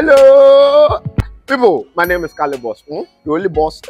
Hello, people. My name is Kale Boss. The only boss.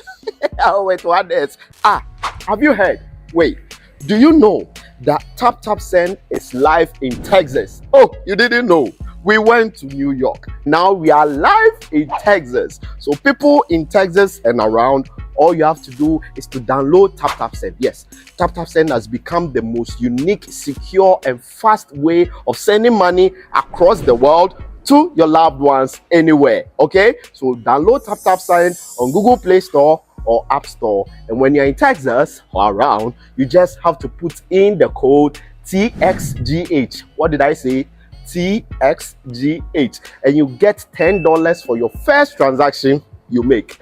Oh, wait, what else? Have you heard? Wait, do you know that Taptap Send is live in Texas? Oh, you didn't know? We went to New York. Now we are live in Texas. So people in Texas and around, all you have to do is to download Taptap Send. Yes, Taptap Send has become the most unique, secure, and fast way of sending money across the world to your loved ones anywhere. Okay, so download Taptap Send on Google Play Store or App Store, and when you're in Texas or around, you just have to put in the code TXGH. What did I say? TXGH, and you get $10 for your first transaction you make.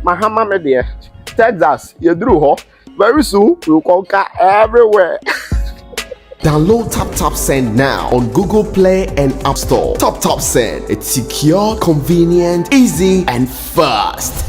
Mahama media, Texas, you drew very soon we'll conquer everywhere. Download Taptap Send now on Google Play and App Store. Taptap Send, it's secure, convenient, easy, and fast.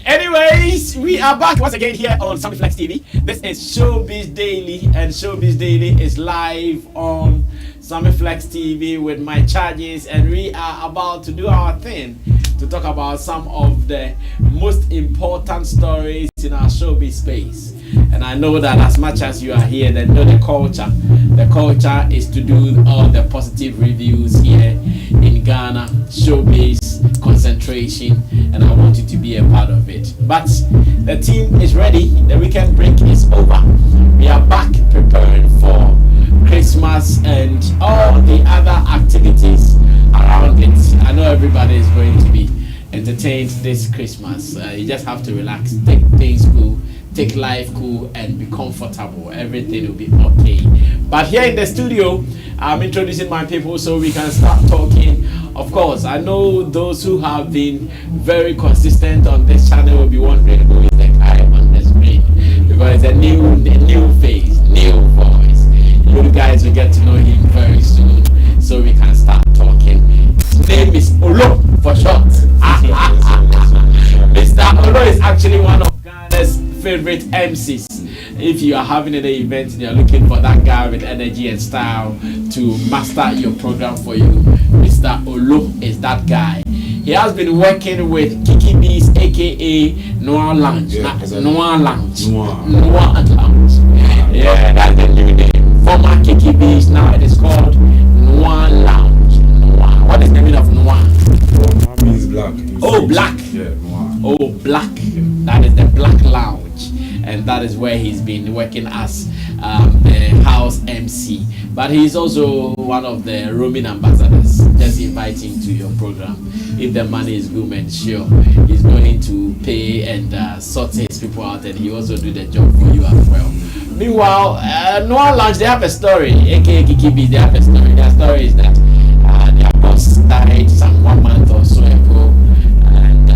Anyways, we are back once again here on Sammy Flex TV. This is Showbiz Daily, and Showbiz Daily is live on Sammy Flex TV with my charges, and we are about to do our thing to talk about some of the most important stories in our showbiz space. And I know that as much as you are here, then know the culture. The culture is to do all the positive reviews here in Ghana, showbiz, concentration, and I want you to be a part of it. But the team is ready. The weekend break is over. We are back preparing for Christmas and all the other activities around it. I know everybody is going to be entertained this Christmas. You just have to relax, take things cool, take life cool, and be comfortable. Everything will be okay. But here in the studio, I'm introducing my people so we can start talking. Of course, I know those who have been very consistent on this channel will be wondering who is the guy on the screen, because it's a new face, new voice. You guys will get to know him very soon, so we can start talking. His name is Olo for short. Mr. Olo is actually one of Ghana's favorite MCs. If you are having any event and you're looking for that guy with energy and style to master your program for you, Mr. Olo is that guy. He has been working with Kiki Bees, aka Noir Lounge. Noir Lounge. Noir Lounge. Yeah, that's the new name. Former Kiki Bees, now it is called Noir Lounge. Noir. What is the meaning of Noir? Noir means black. Oh, black. Yeah, Noir. Oh, black. Yeah. That is the Black Lounge. And that is where he's been working as the house MC. But he's also one of the roaming ambassadors. Just invite him to your program. If the money is good, and sure, he's going to pay and sort his people out, and he also do the job for you as well. Meanwhile, Noir Lounge, they have a story, aka Kiki B, they have a story. Their story is that their boss died some 1 month or so ago, and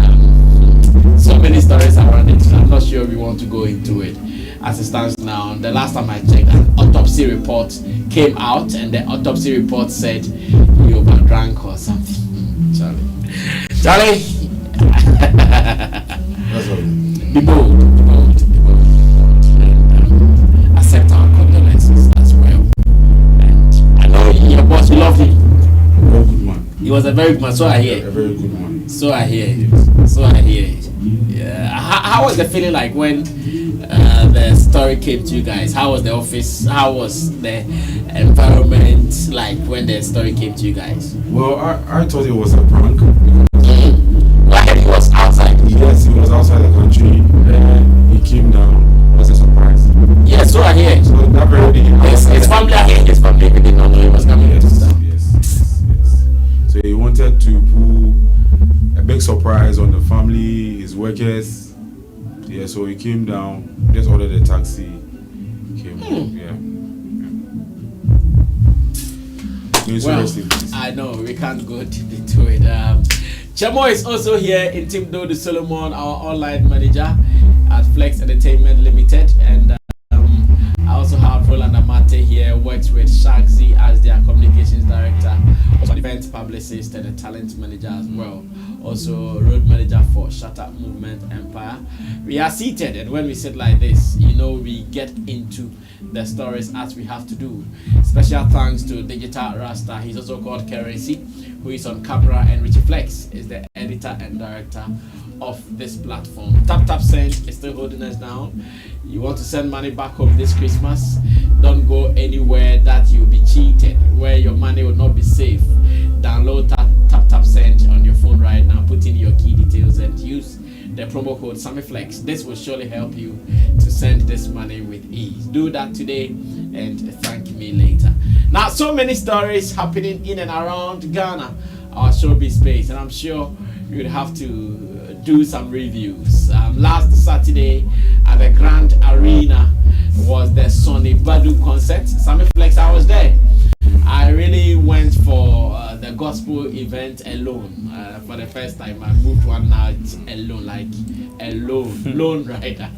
so many stories around it. I'm not sure we want to go into it. As it stands now, the last time I checked, an autopsy report came out, and the autopsy report said he overdrank or something. Charlie, That's all. be bold, be bold, be bold. And, accept our condolences as well. And I know your boss loved him. Very good man. He was a very good man, so I hear. A very good man. So I hear. So I hear. Yeah. How was the feeling like when the story came to you guys? How was the office? How was the environment like when the story came to you guys? Well, I thought it was a prank. Like he was outside. Yes, he was outside the country. He came down. It was a surprise. Yeah, so I hear. So that very day, His family, I hear his family did not know he was coming to yes, town. yes. So he wanted to pull a big surprise on the family, his workers. Yeah, so he came down, just ordered a taxi, came home. Yeah. Well, I know we can't go deep into it. Chamo is also here in Team Dodo Solomon, our online manager at Flex Entertainment Limited, and I also have Roland Amate here, works with Shagzy as their communications director, also an event publicist and a talent manager as well. Also road manager for Shut Up Movement Empire. We are seated, and when we sit like this, you know, we get into the stories as we have to do. Special thanks to Digital Rasta. He's also called Currency, who is on camera, and Richie Flex is the editor and director of this platform. Taptap Send is still holding us down. You want to send money back home this Christmas? Don't go anywhere that you'll be cheated, where your money will not be safe. Download Taptap Send on your phone right now. Put in your key details and use the promo code SammyFlex. This will surely help you to send this money with ease. Do that today and thank me later. Now, so many stories happening in and around Ghana, our showbiz space, and I'm sure you would have to do some reviews. Last Saturday at the Grand Arena was the Sonnie Badu concert. SammyFlex, I was there. I really went for the gospel event alone. For the first time, I moved one night alone, like lone rider.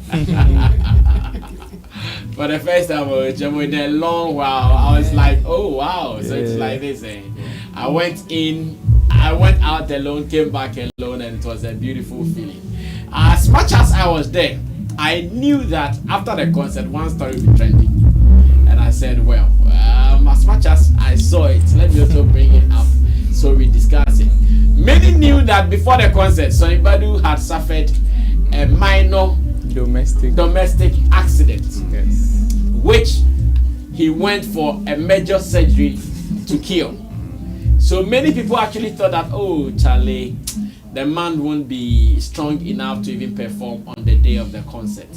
For the first time, in a long while, I was like, oh wow, so it's like this. I went out alone, came back alone, and it was a beautiful feeling. As much as I was there, I knew that after the concert, one story would be trending. And I said, well, as much as I saw it, let me also bring it up so we discuss it. Many knew that before the concert, Sonnie Badu had suffered a minor domestic accident, Yes. which he went for a major surgery to cure. So many people actually thought that, oh, Charlie, the man won't be strong enough to even perform on the day of the concert.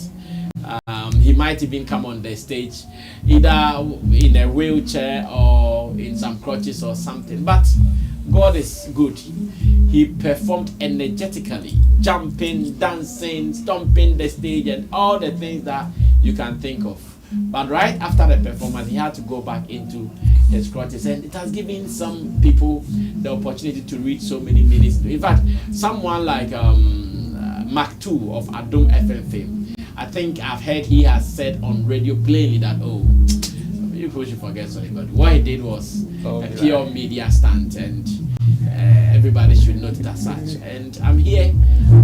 He might even come on the stage either in a wheelchair or in some crutches or something. But God is good. He performed energetically, jumping, dancing, stomping the stage, and all the things that you can think of. But right after the performance, he had to go back into his crutches, and it has given some people the opportunity to reach so many minutes. In fact, someone like Mark II of Adom FM fame, I think I've heard he has said on radio plainly that, oh, people should forget Sonnie Badu. What he did was a pure media stunt, and everybody should note it as such. And I'm here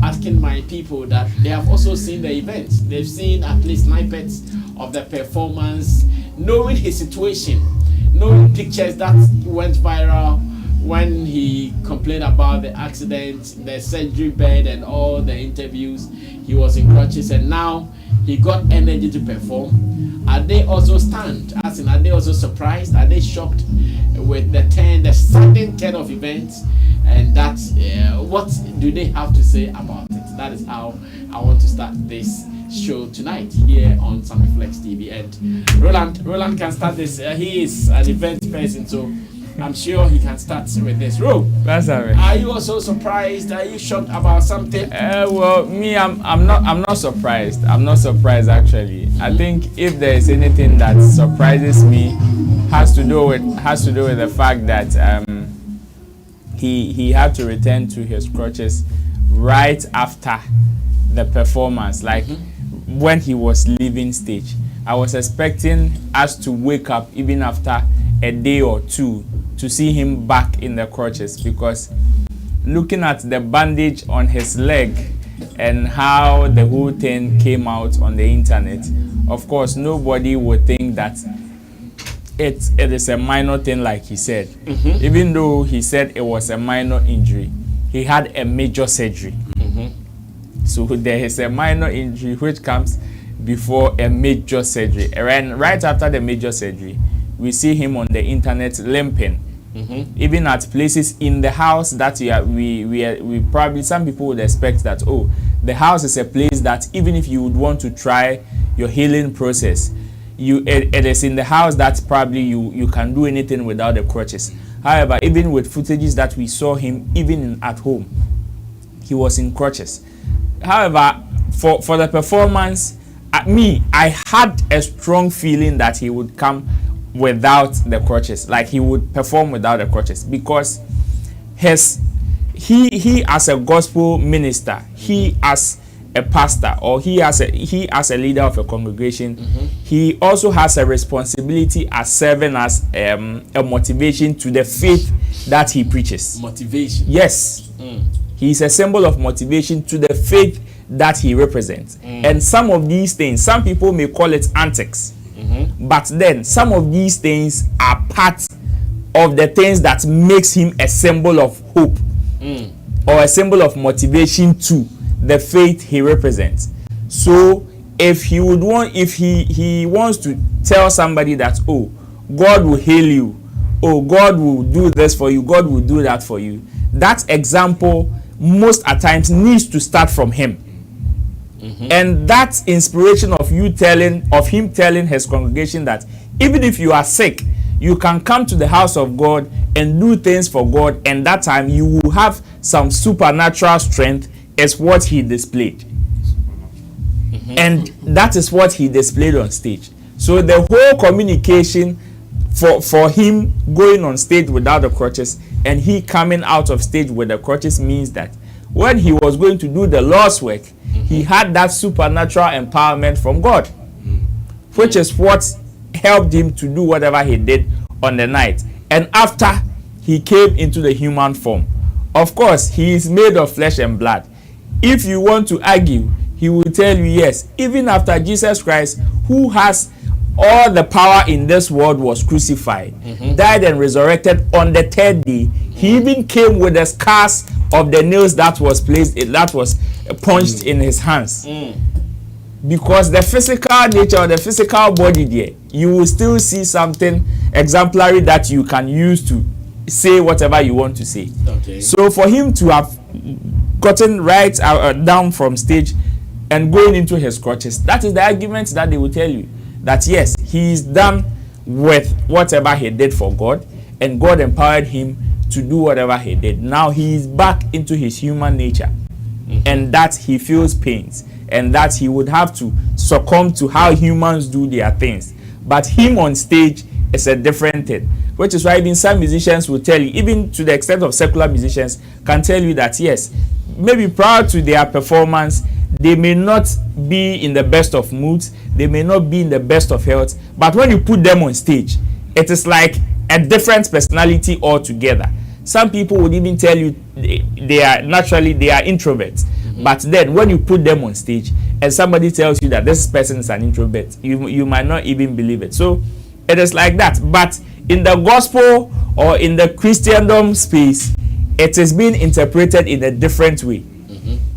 asking my people that they have also seen the event. They've seen at least snippets of the performance, knowing his situation, knowing pictures that went viral when he complained about the accident, the surgery bed, and all the interviews. He was in crutches, and now he got energy to perform. Are they also stunned? As in, are they also surprised? Are they shocked with the sudden turn of events? And that's what do they have to say about it? That is how I want to start this show tonight here on SammyFlex TV. And Roland can start this. He is an event person, so I'm sure he can start with this. Ro, That's all right. are you also surprised? Are you shocked about something? Well, me, I'm not surprised. I'm not surprised actually. I think if there is anything that surprises me, has to do with the fact that he had to return to his crutches right after the performance, like when he was leaving stage. I was expecting us to wake up even after a day or two to see him back in the crutches, because looking at the bandage on his leg and how the whole thing came out on the internet, of course, nobody would think that it is a minor thing like he said. Even though he said it was a minor injury, he had a major surgery. So there is a minor injury which comes before a major surgery. And right after the major surgery, we see him on the internet limping. Even at places in the house that we probably, some people would expect that, oh, the house is a place that even if you would want to try your healing process, it is in the house that probably you can do anything without the crutches. However, even with footages that we saw him even at home, he was in crutches. However, for the performance, I had a strong feeling that he would come without the crutches, like he would perform without the crutches, because he as a gospel minister, he as a pastor, or he as a leader of a congregation, he also has a responsibility as serving as a motivation to the faith that he preaches. Motivation. Yes. He is a symbol of motivation to the faith that he represents. And some of these things, some people may call it antics, but then some of these things are part of the things that makes him a symbol of hope or a symbol of motivation to the faith he represents. So if he wants to tell somebody that, oh, God will heal you, oh, God will do this for you, God will do that for you, that example most at times needs to start from him. And that inspiration of him telling his congregation that even if you are sick, you can come to the house of God and do things for God, and that time you will have some supernatural strength, is what he displayed. And that is what he displayed on stage. So the whole communication for him going on stage without the crutches and he coming out of stage with the crutches means that when he was going to do the Lord's work, he had that supernatural empowerment from God, which is what helped him to do whatever he did on the night. And after he came into the human form, of course, he is made of flesh and blood. If you want to argue, he will tell you, yes, even after Jesus Christ, who has all the power in this world, was crucified, died and resurrected on the third day, he even came with the scars of the nails that was punched in his hands. Because the physical nature or the physical body there, you will still see something exemplary that you can use to say whatever you want to say. Okay. So for him to have gotten right down from stage and going into his crutches, that is the argument that they will tell you, that yes, he is done with whatever he did for God, and God empowered him to do whatever he did. Now he is back into his human nature, and that he feels pains, and that he would have to succumb to how humans do their things. But him on stage is a different thing, which is why even some musicians will tell you, even to the extent of secular musicians can tell you that yes, maybe prior to their performance, they may not be in the best of moods, they may not be in the best of health, but when you put them on stage, it is like a different personality altogether. Some people would even tell you they are introverts, but then when you put them on stage and somebody tells you that this person is an introvert, you might not even believe it. So it is like that. But in the gospel or in the Christendom space, it is being interpreted in a different way.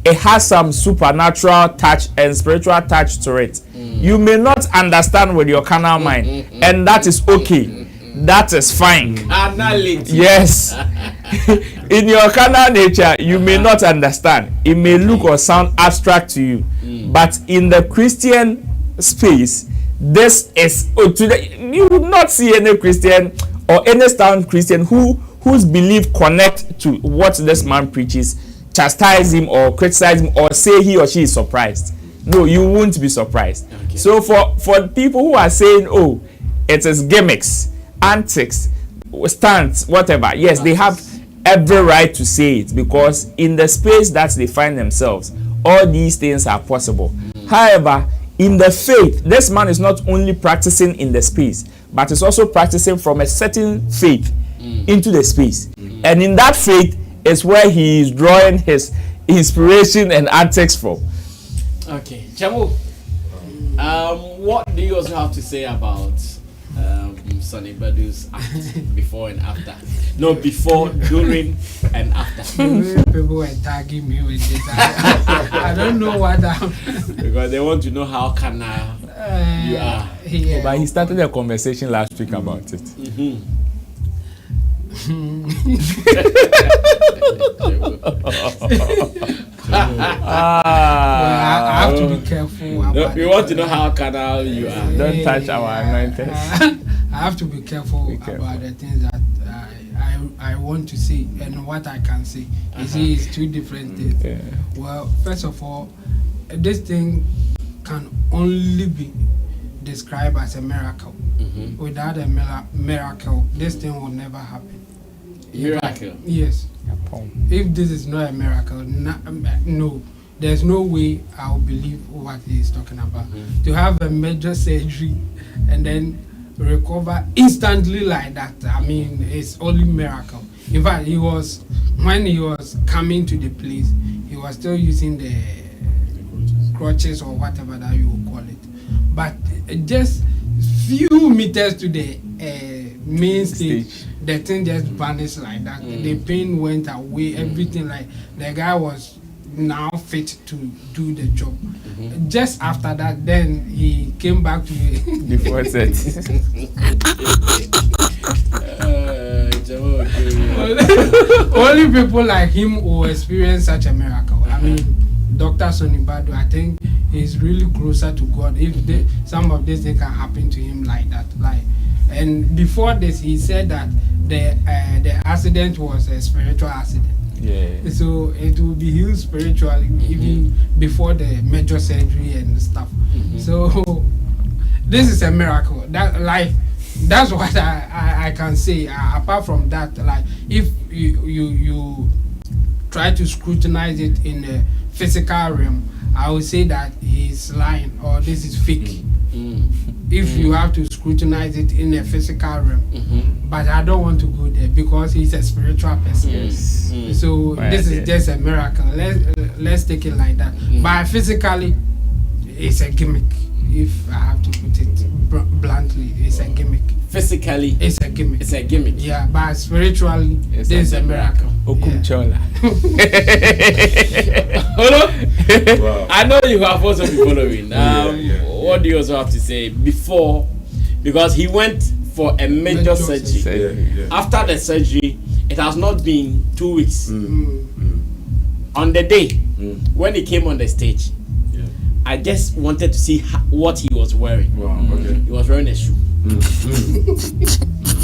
It has some supernatural touch and spiritual touch to it. You may not understand with your carnal mind, and that is okay. That is fine. Analytic. Yes. In your carnal nature, you may not understand. It may look or sound abstract to you. But in the Christian space, this is you would not see any Christian or any sound Christian whose belief connect to what this man preaches, chastise him or criticize him or say he or she is surprised. No, you won't be surprised. Okay. So for people who are saying, oh, it is gimmicks, antics, stunts, whatever, yes, they have every right to say it, because in the space that they find themselves, all these things are possible. However, in the faith, this man is not only practicing in the space, but is also practicing from a certain faith into the space. And in that faith, is where he is drawing his inspiration and antics from. Okay, Chamo. What do you also have to say about Sonnie Badu's act before and after? No, before, during, and after. People were tagging me with this. I don't know what because they want to know how canal you are. Yeah. But he started a conversation last week about it. I have to be careful. No, we want to know how canal you are. Don't touch our anointed. I have to be careful about the things that I want to say and what I can say. You see, it's two different things. Yeah. Well, first of all, this thing can only be described as a miracle. Without a miracle, this thing will never happen. Miracle? Yes. If this is not a miracle, no, there's no way I'll believe what he is talking about. To have a major surgery and then recover instantly like that, I mean, it's only miracle. In fact, when he was coming to the place, he was still using the crutches or whatever that you would call it. But just few meters to the main stage, the thing just vanished like that. The pain went away, everything, like the guy was now fit to do the job. Just after that, then he came back to Before set. only people like him will experience such a miracle. I mean, Dr. Sonnie Badu, I think he's really closer to God. If some of this thing can happen to him like that, and before this, he said that the accident was a spiritual accident. Yeah. So it will be healed spiritually even before the major surgery and stuff. So this is a miracle. That's what I can say. Apart from that, like if you try to scrutinize it in the physical realm, I would say that he's lying or this is fake. If you have to scrutinize it in a physical realm, but I don't want to go there because he's a spiritual person. Yes. So this is just a miracle. Let's take it like that. But physically, it's a gimmick. If I have to put it bluntly, it's a gimmick. Physically, it's a gimmick. It's a gimmick. Yeah, but spiritually, this is a miracle. Okumchola. Wow. I know you have also been following. What do you also have to say before? Because he went for a major surgery. After the surgery, it has not been 2 weeks. On the day when he came on the stage, I just wanted to see what he was wearing. Wow, okay. He was wearing a shoe.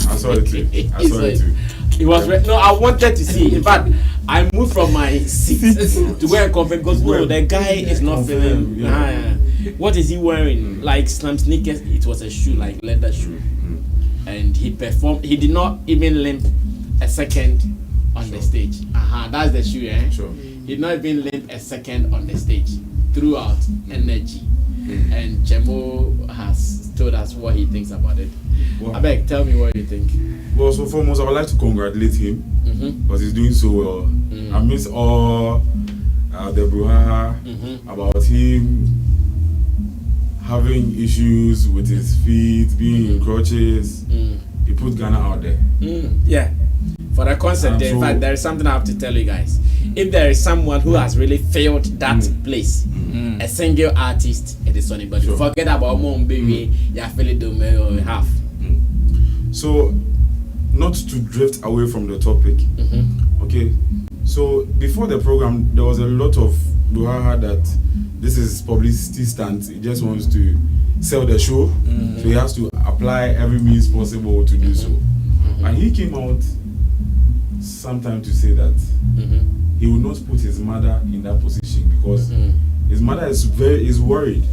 I saw it too. I saw it too. He was no, I wanted to see. In fact, I moved from my seat to where I confirm because no, the guy is not feeling. What is he wearing? Like some sneakers. It was a shoe, like leather shoe, and he performed. He did not even limp a second on the stage. That's the shoe, eh? Sure. He did not even limp a second on the stage. Throughout energy, and Chemo has told us what he thinks about it. Wow. Abeg, tell me what you think. Well, so foremost, I would like to congratulate him because he's doing so well. I miss all the brouhaha about him having issues with his feet, being in crutches. He put Ghana out there. Yeah. For the concert, in fact, there is something I have to tell you guys. If there is someone who has really failed that place, a single artist, it is Sonnie Badu. Sure. Forget about Mom Baby, Yafeli Dome or half. So, not to drift away from the topic, okay? So, before the program, there was a lot of brouhaha that this is publicity stunt. He just wants to sell the show, so he has to apply every means possible to do so. And he came out sometime to say that he will not put his mother in that position because his mother is worried,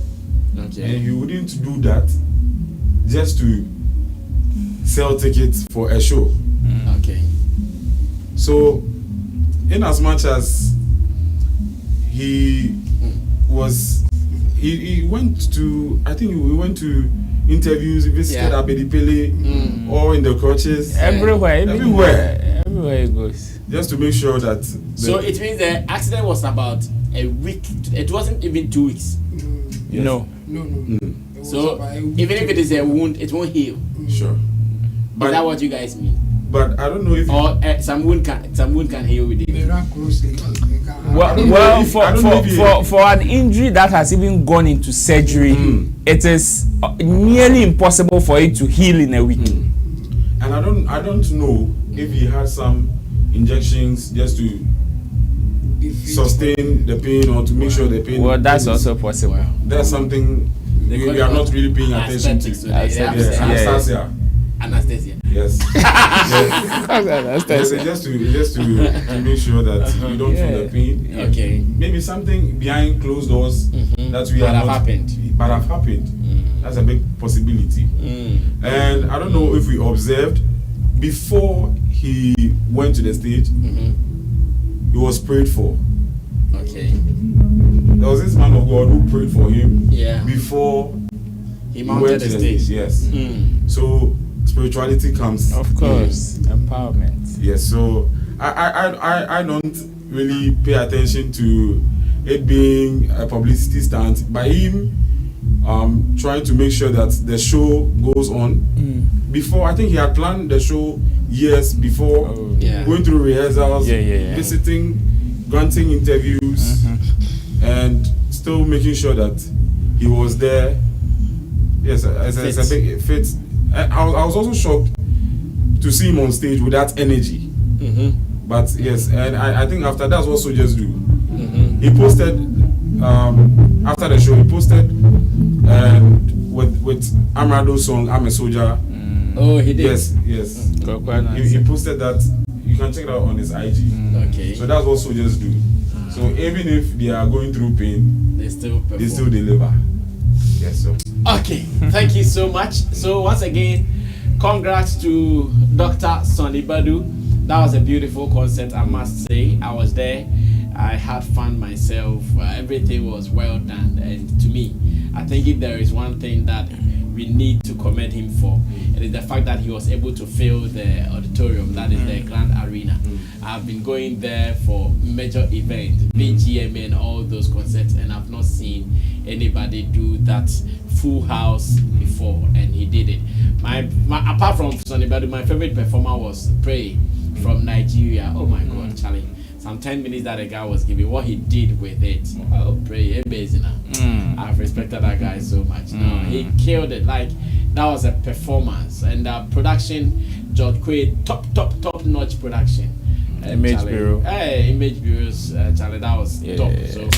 and he wouldn't do that just to sell tickets for a show. So, in as much as he went to, I think he went to interviews, he visited Abedi Pele, or in the crutches, everywhere. Everywhere he goes. just to make sure that. So it means the accident was about a week. It wasn't even 2 weeks. Yes. No. No. It was So about a week. even if it is a wound, it won't heal. Sure. Is that what you guys mean? But I don't know if. Or some wound can heal with it. Miraculously. Well, I don't know if for an injury that has even gone into surgery, it is nearly impossible for it to heal in a week. And I don't know if he had some injections just to sustain the pain or to make sure the pain. Well, that's also possible. That's something we are not really paying attention to. Anesthesia. Anesthesia. Yes. Yes. Just to make sure that you don't feel the pain. Okay. Maybe something behind closed doors that we Might have have happened. But have happened. That's a big possibility. And I don't know if we observed before he went to the stage, he was prayed for. Okay. There was this man of God who prayed for him before He he mounted went the to stage. Yes. So spirituality comes. Of course, empowerment. Yes. So I don't really pay attention to it being a publicity stunt by him trying to make sure that the show goes on. Before, I think he had planned the show years before, going through rehearsals, visiting, granting interviews, and still making sure that he was there. Yes, as a big fit. I was also shocked to see him on stage with that energy. But yes, and I think after that's what soldiers do. He posted after the show. He posted with Amrado's song "I'm a Soldier." Oh, he did. Yes. He posted that. You can check it out on his IG. Okay. So that's what soldiers do. So even if they are going through pain, They still perform. they still deliver. Yes, sir. Okay, thank you so much. So once again, congrats to Dr. Sonnie Badu. That was a beautiful concert, I must say. I was there. I had fun myself. Everything was well done. And to me, I think if there is one thing that we need to commend him for, it is the fact that he was able to fill the auditorium, that is the Grand Arena. I've been going there for major events, BGM and all those concerts, and I've not seen anybody do that full house before, and he did it. My apart from Sonnie Badu, my favorite performer was Pray from Nigeria. Oh my God, Charlie. Some 10 minutes that a guy was giving, what he did with it. Oh, Pray, amazing. I've respected that guy so much. No, he killed it. Like, that was a performance. And production, George Quaid, top notch production. Image Bureau. Hey, Image Bureau's Charlie, that was top. So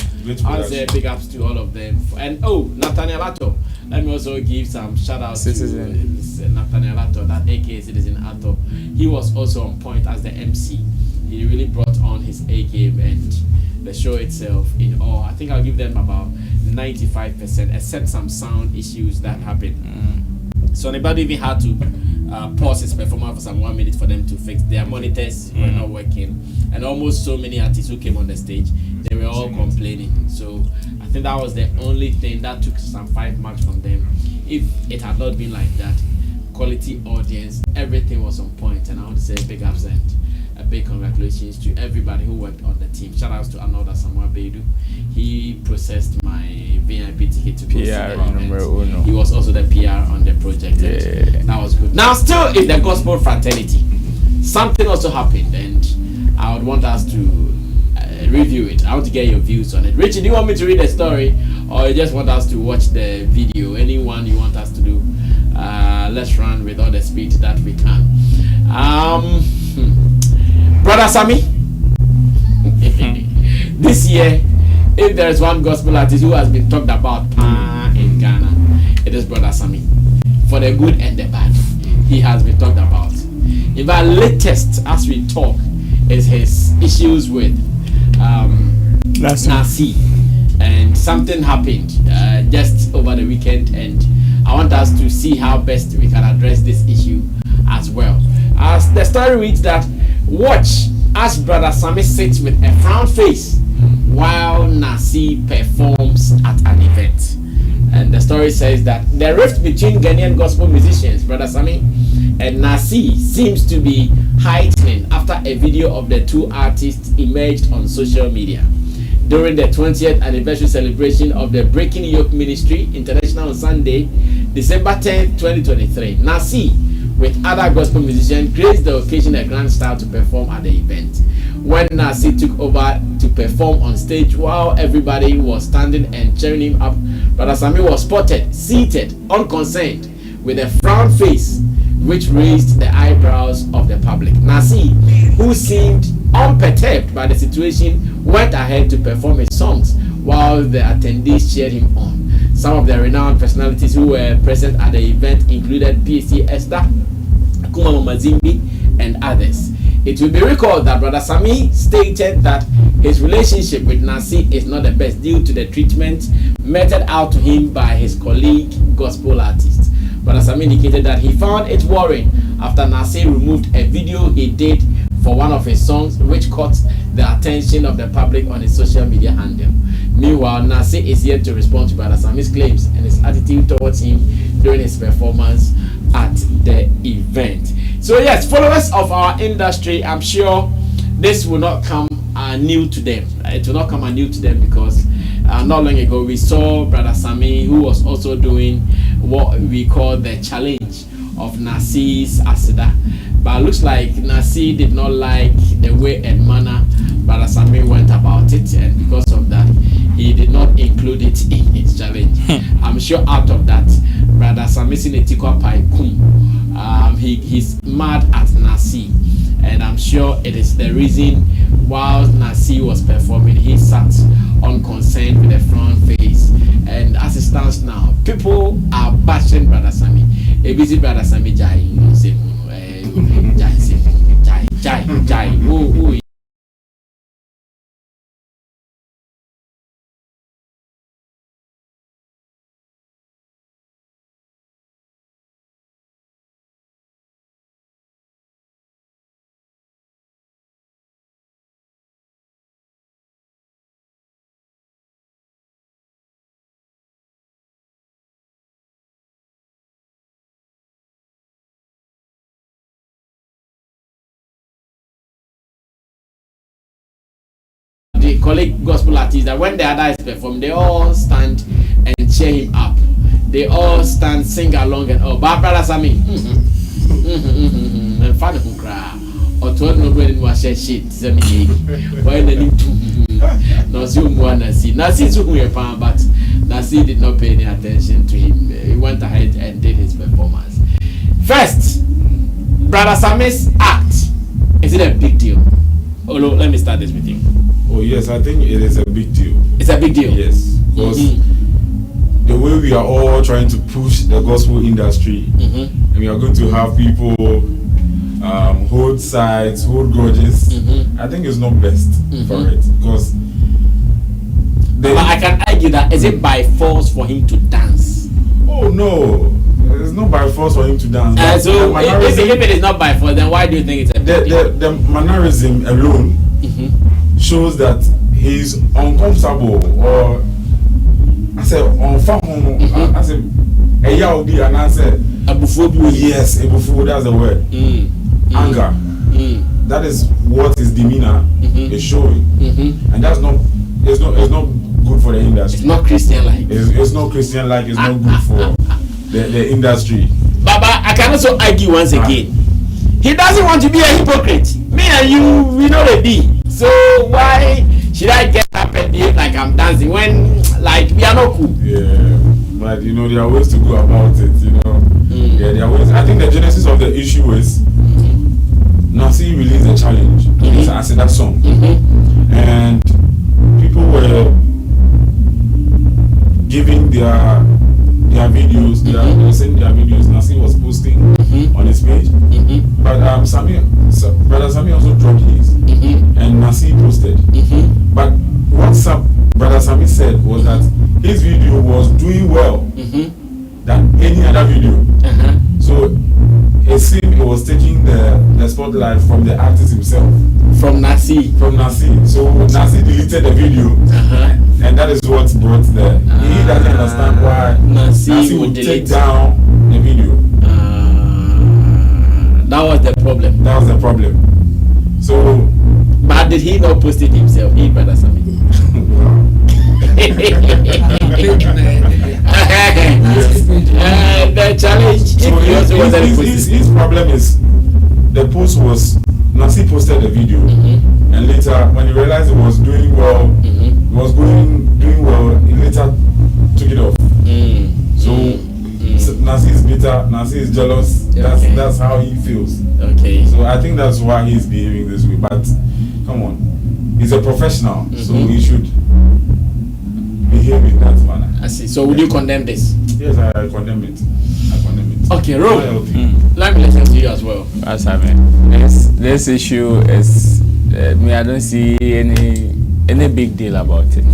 I'll say big ups to all of them. And Nathaniel Atto. Let me also give some shout out to Nathaniel Atto, that aka Citizen Atto. He was also on point as the MC. He really brought on his A game, and the show itself in all, I think I'll give them about 95%, except some sound issues that happened. Sonnie Badu even had to pause his performance for some 1 minute for them to fix their monitors were not working, and almost so many artists who came on the stage, they were all complaining. So I think that was the only thing that took some 5 marks from them. If it had not been like that, quality audience, everything was on point, and I want to say a big absent. A big congratulations to everybody who worked on the team. Shout outs to Anoda Samuel Badu. He processed my VIP ticket to go to the event. He was also the PR on the project. That was good. Now, still in the gospel fraternity, something also happened, and I would want us to review it. I want to get your views on it. Richie, do you want me to read the story, or you just want us to watch the video? Anyone you want us to do? Let's run with all the speed that we can. Brother Sammy, this year, if there is one gospel artist who has been talked about in Ghana, it is Brother Sammy. For the good and the bad, he has been talked about. In fact, latest as we talk is his issues with Nacee, and something happened just over the weekend, and I want us to see how best we can address this issue as well. As the story reads that, watch as Brother Sammy sits with a frown face while Nacee performs at an event. And The story says that the rift between Ghanaian gospel musicians, Brother Sammy and Nacee, seems to be heightening after a video of the two artists emerged on social media. During the 20th anniversary celebration of the Breaking Yoke Ministry International on Sunday, December 10th, 2023, Nacee, with other gospel musicians, graced the occasion a grand style to perform at the event. When Nacee took over to perform on stage while everybody was standing and cheering him up, Brother Sammy was spotted, seated, unconcerned, with a frown face, which raised the eyebrows of the public. Nacee, who seemed unperturbed by the situation, went ahead to perform his songs while the attendees cheered him on. Some of the renowned personalities who were present at the event included PhD Esther, Kumama Mazimbi, and others. It will be recalled that Brother Sammy stated that his relationship with Nacee is not the best due to the treatment meted out to him by his colleague gospel artists. Brother Sammy indicated that he found it worrying after Nacee removed a video he did for one of his songs, which caught the attention of the public on his social media handle. Meanwhile, Nacee is yet to respond to Brother Sammy's claims and his attitude towards him during his performance at the event. So yes, followers of our industry, I'm sure this will not come new to them. It will not come new to them because not long ago we saw Brother Sammy, who was also doing what we call the challenge of Nacee's Asida. But it looks like Nacee did not like the way and manner Brother Sammy went about it, and because of that, he did not include it in his challenge. I'm sure out of that, Brother Sammy Sinetikwa Paikum, he's mad at Nacee, and I'm sure it is the reason while Nacee was performing, he sat unconcerned with a front face. And as it stands now, people are bashing Brother Sammy. A busy Brother Sammy Jai, Jai. Oh, the colleague gospel artists, that when the others perform, they all stand and cheer him up. They all stand, sing along, and oh, Brother Sammy, and fan who cry, or told nobody was shit. Sammy, why they need to no zoom one Nacee. Nacee took me a pan, but Nacee did not pay any attention to him. He went ahead and did his performance. First, Brother Sammy's act, is it a big deal? Oh, let me start this with you. Oh yes, I think it is a big deal. It's a big deal. Yes, because the way we are all trying to push the gospel industry, and we are going to have people hold sides, hold grudges. I think it's not best for it, because. But I can argue that is it by force for him to dance? Oh no, it's not by force for him to dance. So if it is not by force, then why do you think it's a big deal? The mannerism alone shows that he's uncomfortable, or I said unfathomable. I said a and I said yes, abufu, that's the word. Anger. That is what his demeanor is showing, and that's not. It's not good for the industry. It's not Christian-like. It's not Christian-like. It's not good for the industry. But I can also argue once again. He doesn't want to be a hypocrite. Me and you, we know the be. So why should I get up and behave like I'm dancing when, like, we are not cool? Yeah, but you know there are ways to go about it. You know, yeah, there are ways. I think the genesis of the issue is Nacee released a challenge. It's an Asida song, and people were giving their videos, they were sending their videos. Nacee was posting on his page, but Brother Sammy also dropped his, and Nacee posted. But what Brother Sammy said was that his video was doing well than any other video. So it seemed it was taking the spotlight from the artist himself. From Nacee. So Nacee deleted the video, and that is what brought the. He doesn't understand why Nacee would take delete. down the video. That was the problem. That was the problem. So, But did he not post it himself? He brother Sammy. The challenge. So He also wanted to post it. his problem is the post was Nacee posted the video, and later when he realized it was doing well, it was doing well. He later took it off. So Nacee is bitter. Nacee is jealous. That's how he feels. Okay. So I think that's why he's behaving this way. But come on, he's a professional, so he should behave in that manner. I see. So would you condemn this? Yes, I condemn it. I condemn it. Okay, Not Ro. healthy. Let me listen to you as well. That's happening. This issue is me. I don't see any big deal about it.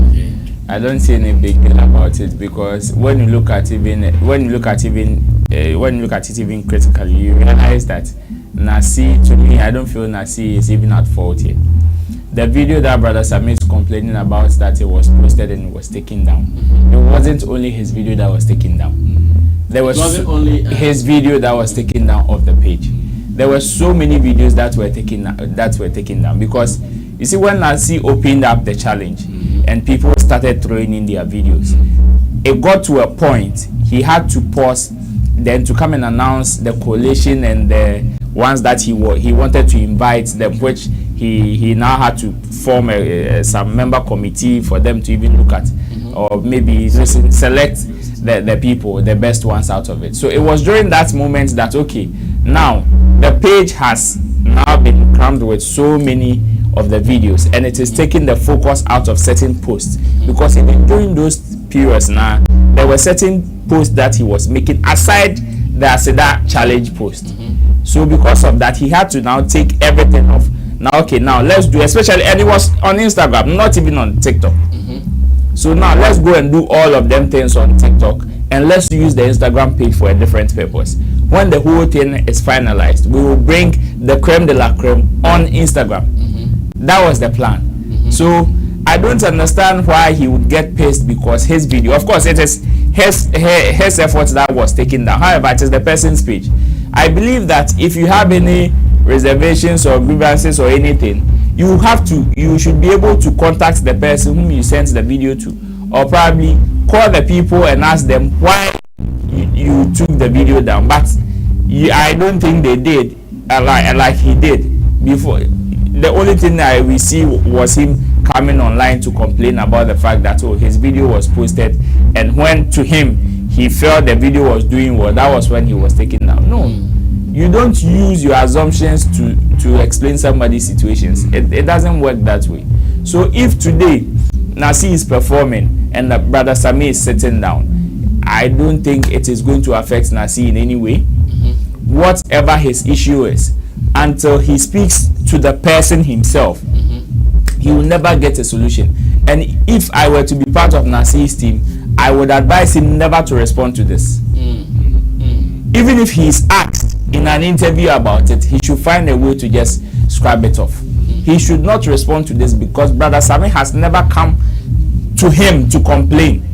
Okay. I don't see any big deal about it because when you look at it even critically, you realize that Nacee, to me, I don't feel Nacee is even at fault here. The video that Brother Sammy is complaining about that it was posted and it was taken down. It wasn't only his video that was taken down. There was only his video that was taken down off the page. There were so many videos that were taken down because you see when Nacee opened up the challenge and people started throwing in their videos, it got to a point he had to pause, then to come and announce the coalition and the ones that he wanted to invite them, which he now had to form some member committee for them to even look at, or maybe select the people, the best ones out of it. So it was during that moment that okay, now the page has now been crammed with so many of the videos and it is taking the focus out of certain posts, because even during those periods now there were certain posts that he was making aside the Aseda challenge post. So because of that he had to now take everything off. Now okay, now let's do, especially, and it was on Instagram, not even on TikTok. So now let's go and do all of them things on TikTok and let's use the Instagram page for a different purpose. When the whole thing is finalized, we will bring the creme de la creme on Instagram. That was the plan. So I don't understand why he would get pissed because his video, of course it is his efforts that was taken down. However, it is the person's page. I believe that if you have any reservations or grievances or anything, you should be able to contact the person whom you sent the video to, or probably call the people and ask them why you took the video down. But I don't think they did like he did before. The only thing we see was him coming online to complain about the fact that his video was posted, and when to him he felt the video was doing well, that was when he was taken down. No, you don't use your assumptions to explain somebody's situations. It doesn't work that way. So if today Nacee is performing and Brother Sammy is sitting down, I don't think it is going to affect Nacee in any way. Whatever his issue is, until he speaks to the person himself, he will never get a solution. And if I were to be part of Nacee's team, I would advise him never to respond to this. Even if he is asked in an interview about it, he should find a way to just scrap it off. He should not respond to this because Brother Sammy has never come to him to complain.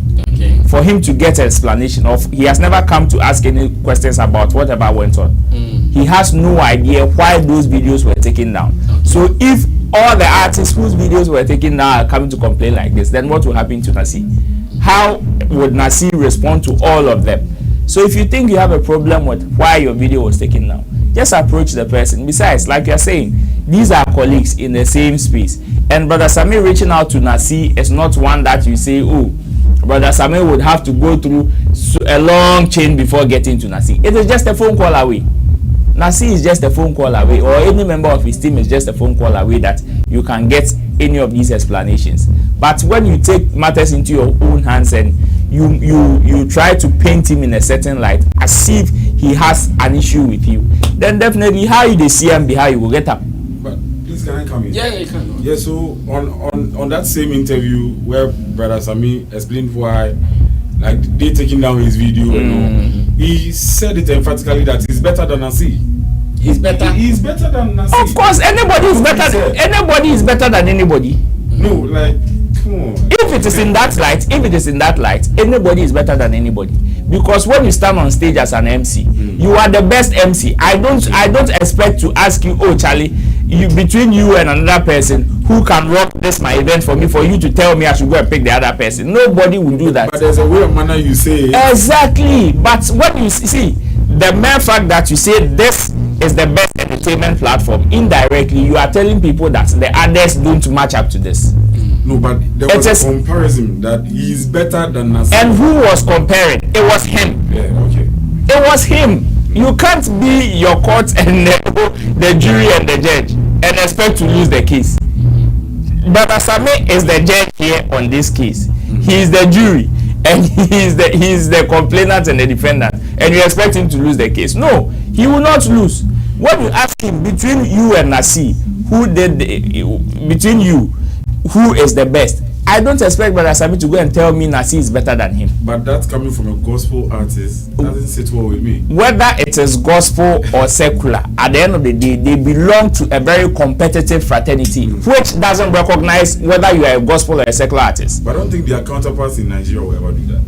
For him to get an explanation of, he has never come to ask any questions about whatever went on. He has no idea why those videos were taken down. So if all the artists whose videos were taken down are coming to complain like this, then what will happen to Nacee? How would Nacee respond to all of them? So if you think you have a problem with why your video was taken down, just approach the person. Besides, like you're saying, these are colleagues in the same space, and Brother Sammy reaching out to Nacee is not one that you say, oh, Brother Sammy would have to go through a long chain before getting to Nacee. It is just a phone call away. Nacee is just a phone call away, or any member of his team is just a phone call away that you can get any of these explanations. But when you take matters into your own hands and you try to paint him in a certain light as if he has an issue with you, then definitely how you see him be how you will get up. But please, can I come in? Yeah, you can. Yeah, so on that same interview where Brother Sammy explained why, like, they taking down his video and all, he said it emphatically that he's better than Nacee. He's better. He's better than Nacee. Of course, anybody is better. Anybody is better than anybody. No, like, If it is in that light, anybody is better than anybody. Because when you stand on stage as an MC, you are the best MC. I don't expect to ask you, oh Charlie, between you and another person, who can rock this my event for me, for you to tell me I should go and pick the other person. Nobody will do that. But there's a way of manner you say it. Exactly. But when you see the mere fact that you say this is the best entertainment platform, indirectly you are telling people that the others don't match up to this. No, but there was a comparison that he is better than Nacee. And who was comparing? It was him. Yeah, okay. It was him. You can't be your court and the jury and the judge and expect to lose the case. Brother Sammy is the judge here on this case. He is the jury and he is the complainant and the defendant, and you expect him to lose the case. No, he will not lose. When you ask him, between you and Nacee, between you, who is the best? I don't expect Brother Sammy to go and tell me Nacee is better than him. But that's coming from a gospel artist. Doesn't sit well with me. Whether it is gospel or secular, at the end of the day, they belong to a very competitive fraternity, which doesn't recognize whether you are a gospel or a secular artist. But I don't think their counterparts in Nigeria will ever do that.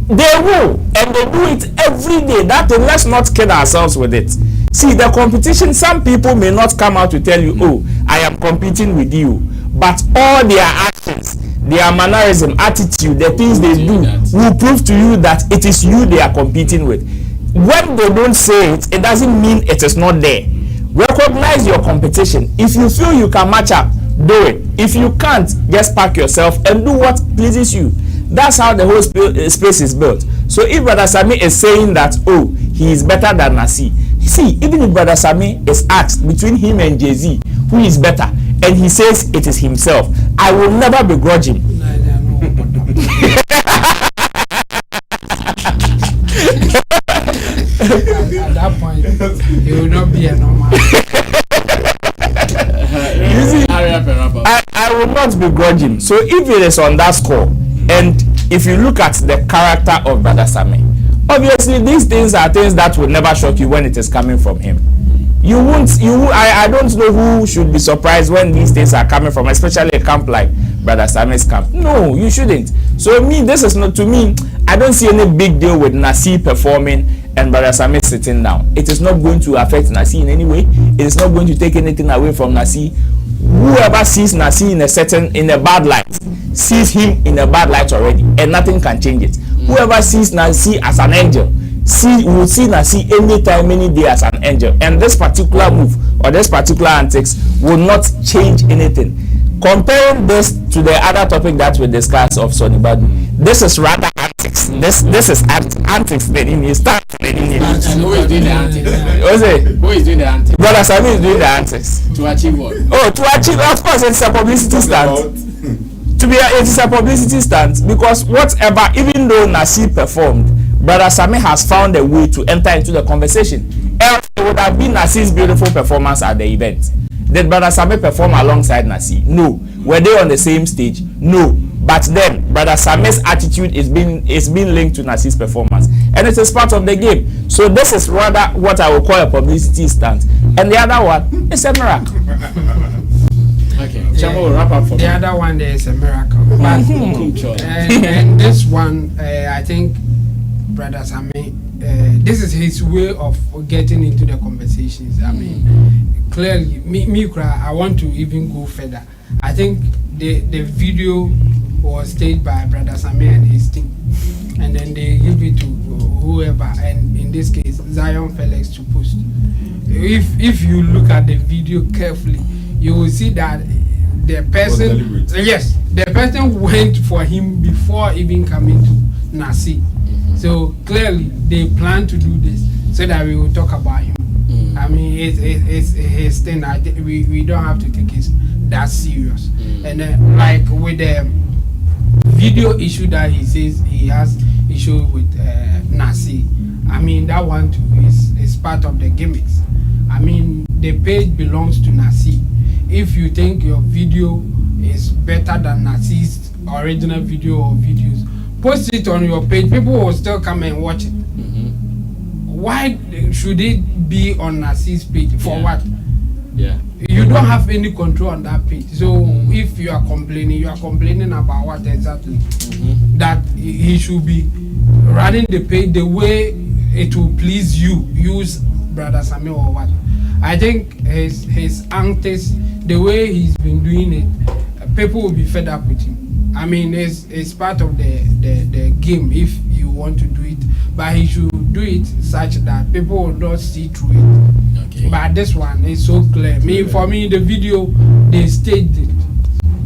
They will, and they do it every day. Let's not kid ourselves with it. See, the competition, some people may not come out to tell you, oh, I am competing with you, but all their actions, their mannerism, attitude, the things they do will prove to you that it is you they are competing with. When they don't say it, it doesn't mean it is not there. Recognize your competition. If you feel you can match up, do it. If you can't, just pack yourself and do what pleases you. That's how the whole space is built. So if Brother Sammy is saying that, oh, he is better than Nacee, see, even if Brother Sammy is asked between him and Jay-Z, who is better, and he says it is himself, I will never begrudge him. At that point, he will not be a normal. You see, I will not begrudge him. So if it is on that score, and if you look at the character of Brother Sammy, obviously these things are things that will never shock you when it is coming from him. I don't know who should be surprised when these things are coming from, especially a camp like Brother Sammy's camp. No, you shouldn't. So this is not, to me, I don't see any big deal with Nacee performing and Brother Sammy sitting down. It is not going to affect Nacee in any way. It is not going to take anything away from Nacee. Whoever sees Nacee in a bad light sees him in a bad light already, and nothing can change it. Whoever sees Nacee as an angel will see Nacee anytime, any day as an angel, and this particular move or this particular antics will not change anything. Comparing this to the other topic that we discussed of Sonnie Badu, this is rather antics. This is antics. Then he starts. And who is doing the antics? Who is doing the antics? Brother Sammy is doing the antics. To achieve what? Oh, to achieve, of course, it's a publicity stunt. It is a publicity stunt, because whatever, even though Nacee performed, Brother Sammy has found a way to enter into the conversation. Else it would have been Nacee's beautiful performance at the event. Did Brother Sammy perform alongside Nacee? No. Were they on the same stage? No. But then Brother Sammy's attitude is being linked to Nacee's performance, and it is part of the game. So this is rather what I would call a publicity stunt, and the other one is a miracle. Okay, Chamo will wrap up for the other one there is a miracle. But, and this one, I think Brother Sammy, this is his way of getting into the conversations. I mean, clearly, I want to even go further. I think the video was staged by Brother Sammy and his team, and then they give it to whoever, and in this case, Zion Felix to post. If you look at the video carefully, you will see that the person went for him before even coming to Nacee. So clearly they plan to do this so that we will talk about him. I mean, it's his thing. We don't have to take it that serious. And then, like with the video issue that he says he has issue with Nacee, I mean, that one too is part of the gimmicks. I mean, the page belongs to Nacee. If you think your video is better than Nacee's original video or videos, post it on your page. People will still come and watch it. Why should it be on Nacee's page? For what? Yeah. You don't have any control on that page. So if you are complaining about what exactly? That he should be running the page the way it will please you. Use Brother Sammy or what? I think his antics, the way he's been doing it, people will be fed up with him. I mean, it's part of the game if you want to do it, but he should do it such that people will not see through it. Okay. But this one is so clear. For me, the video they staged it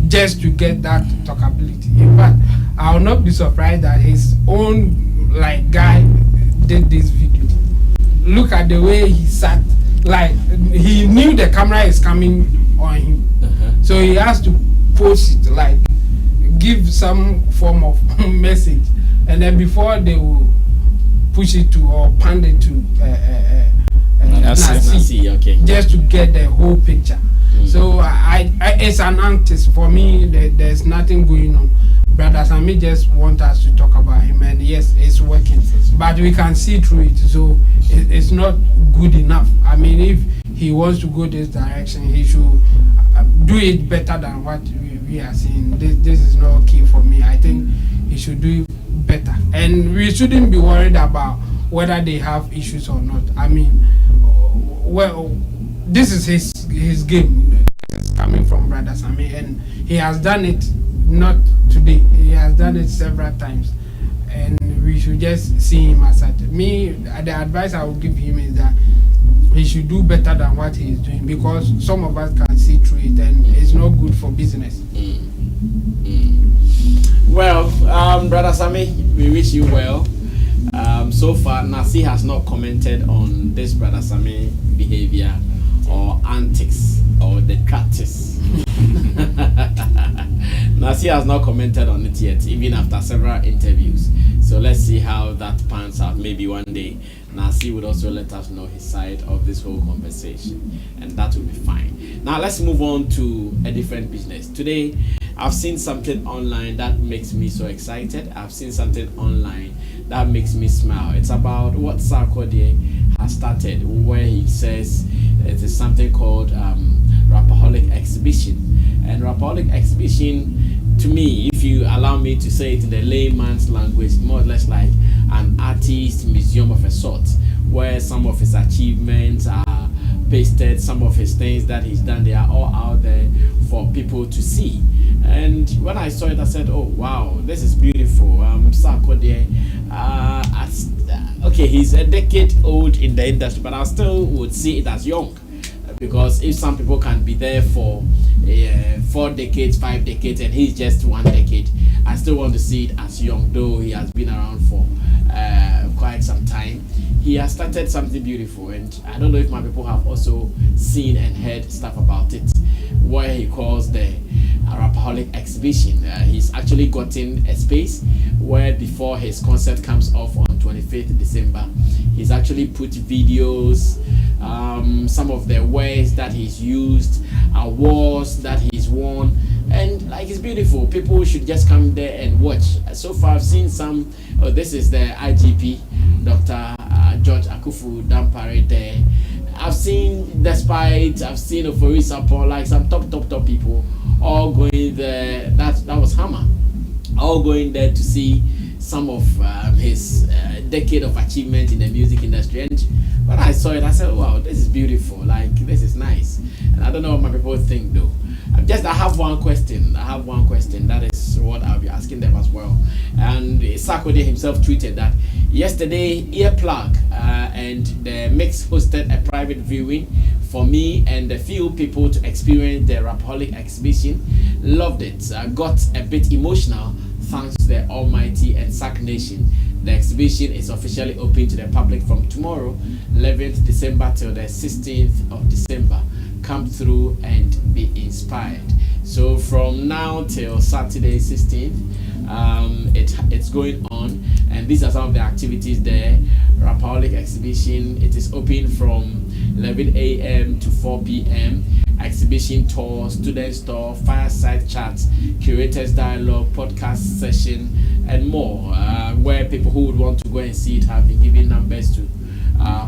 just to get that talkability. In fact, I will not be surprised that his own guy did this video. Look at the way he sat. Like he knew the camera is coming on him, so he has to post it, give some form of message, and then before they will push it to or pan it to Nacee, okay. just to get the whole picture. So I it's an antics for me. There's nothing going on. Brother Sammy just want us to talk about him, and yes, it's working, but we can see through it. So it's not good enough. I mean, if he wants to go this direction, he should do it better than what we are seeing. This is not okay for me. I think he should do it better, and we shouldn't be worried about whether they have issues or not. I mean, well, this is his game. It's coming from Brother Sammy, and he has done it not today. He has done it several times, and we should just see him as at me. The advice I would give him is that he should do better than what he is doing, because some of us can see through it, and it's not good for business. Well, Brother Sammy, we wish you well. So far, Nacee has not commented on this Brother Sammy behavior or antics or the practice. Nacee has not commented on it yet, even after several interviews. So let's see how that pans out. Maybe one day Nacee would also let us know his side of this whole conversation, and that will be fine. Now let's move on to a different business. Today, I've seen something online that makes me so excited. I've seen something online that makes me smile. It's about what Sarkodie has started, where he says it is something called Rapaholic Exhibition. And Rapaholic Exhibition, to me, if you allow me to say it in the layman's language, more or less like an artist museum of a sort, where some of his achievements are pasted, some of his things that he's done, they are all out there for people to see. And when I saw it, I said, oh wow, this is beautiful. Sarkodie, okay, he's a decade old in the industry, but I still would see it as young, because if some people can be there for 4 decades, 5 decades, and he's just 1 decade, I still want to see it as young, though he has been around for quite some time. He has started something beautiful, and I don't know if my people have also seen and heard stuff about it, where he calls the Rapaholic Exhibition. He's actually gotten a space where, before his concert comes off on 25th December, he's actually put videos, some of the words that he's used, awards that he's won, and it's beautiful. People should just come there and watch. So far I've seen some. This is the IGP, Dr. George Akufu Dampare there. I've seen Despite, I've seen Oforisa Paul, some top people all going there. That was Hammer, all going there to see some of his decade of achievement in the music industry. And when I saw it, I said, wow, this is beautiful, this is nice. And I don't know what my people think though. I have one question. That is what I'll be asking them as well. And Sarkodie himself tweeted that yesterday, Earplug and the Mix hosted a private viewing for me and a few people to experience the Rapaholic Exhibition. Loved it. Got a bit emotional, thanks to the Almighty and Sac Nation. The exhibition is officially open to the public from tomorrow, 11th December till the 16th of December. Come through and be inspired. So from now till Saturday 16th, it's going on, and these are some of the activities there. Rapaholic Exhibition, it is open from 11 a.m. to 4 p.m. Exhibition tour, student tour, fireside chats, curators dialogue, podcast session, and more, where people who would want to go and see it have been given numbers to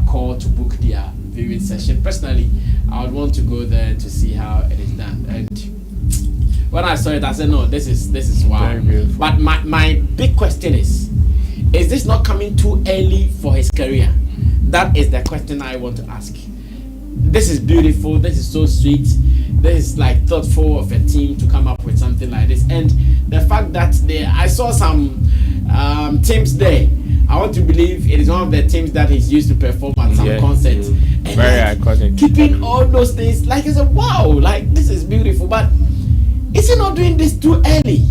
call to book their viewing session. Personally, I would want to go there to see how it is done. And when I saw it, I said, no, this is wow. But my big question is this not coming too early for his career? That is the question I want to ask. This is beautiful. This is so sweet. This is like thoughtful of a team to come up with something like this. And the fact that I saw some teams there. I want to believe it is one of the teams that he's used to perform at some concerts. And very iconic. Keeping all those things, like I said, wow, like this is beautiful. But is he not doing this too early?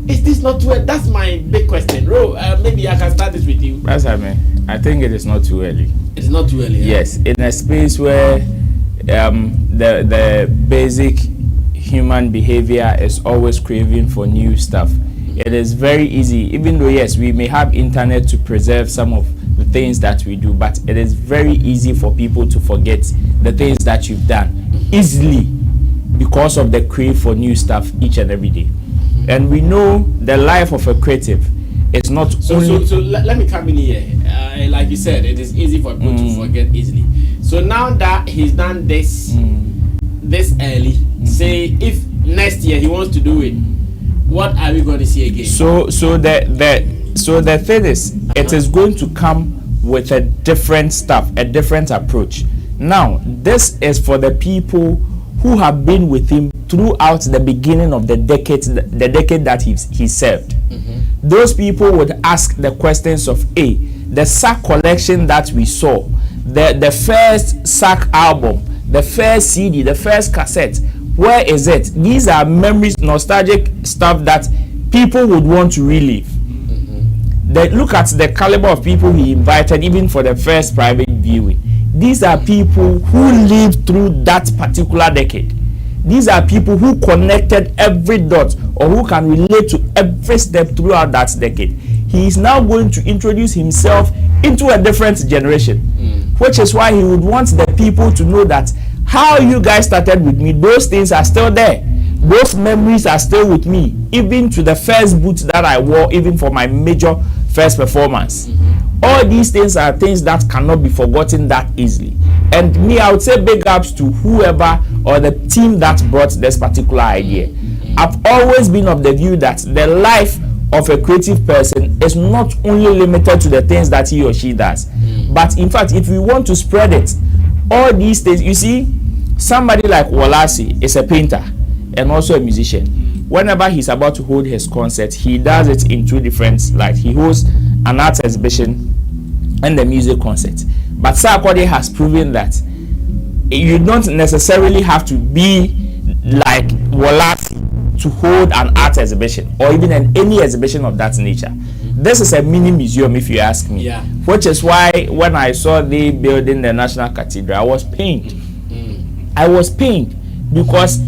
Is this not too early? That's my big question. Ro, maybe I can start this with you. That's I think it is not too early. It's not too early. Yes, in a space where the basic human behavior is always craving for new stuff. It is very easy, even though yes, we may have internet to preserve some of the things that we do, but it is very easy for people to forget the things that you've done easily because of the crave for new stuff each and every day. And we know the life of a creative is not only... So let me come in here. Like you said, it is easy for people to forget easily. So now that he's done this early, say if next year he wants to do it, what are we going to see again? So the thing is, it is going to come with a different stuff, a different approach. Now, this is for the people who have been with him throughout the beginning of the decade that he served. Those people would ask the questions of the Sack collection that we saw, the first Sack album, the first CD, the first cassette. Where is it? These are memories, nostalgic stuff that people would want to relive. Look at the caliber of people he invited, even for the first private viewing. These are people who lived through that particular decade. These are people who connected every dot or who can relate to every step throughout that decade. He is now going to introduce himself into a different generation, which is why he would want the people to know that how you guys started with me, those things are still there. Those memories are still with me, even to the first boots that I wore, even for my major first performance. All these things are things that cannot be forgotten that easily. And me, I would say big ups to whoever or the team that brought this particular idea. I've always been of the view that the life of a creative person is not only limited to the things that he or she does, but in fact, if we want to spread it, all these things, you see, somebody like Wolasi is a painter and also a musician. Whenever he's about to hold his concert, he does it in two different lights. He holds an art exhibition and the music concert. But Sarkodie has proven that you don't necessarily have to be like Wolasi to hold an art exhibition or even any exhibition of that nature. This is a mini museum, if you ask me. Which is why when I saw the building the National Cathedral, I was pained. I was pained because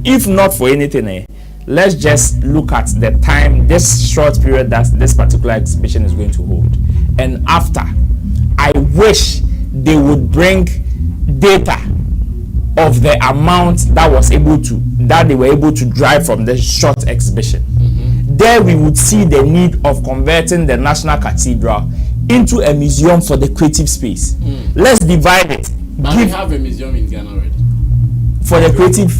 if not for anything, let's just look at the time, this short period that this particular exhibition is going to hold. And after, I wish they would bring data of the amount that they were able to drive from the short exhibition. There we would see the need of converting the National Cathedral into a museum for the creative space. Let's divide it. But we have a museum in Ghana already. For the creative.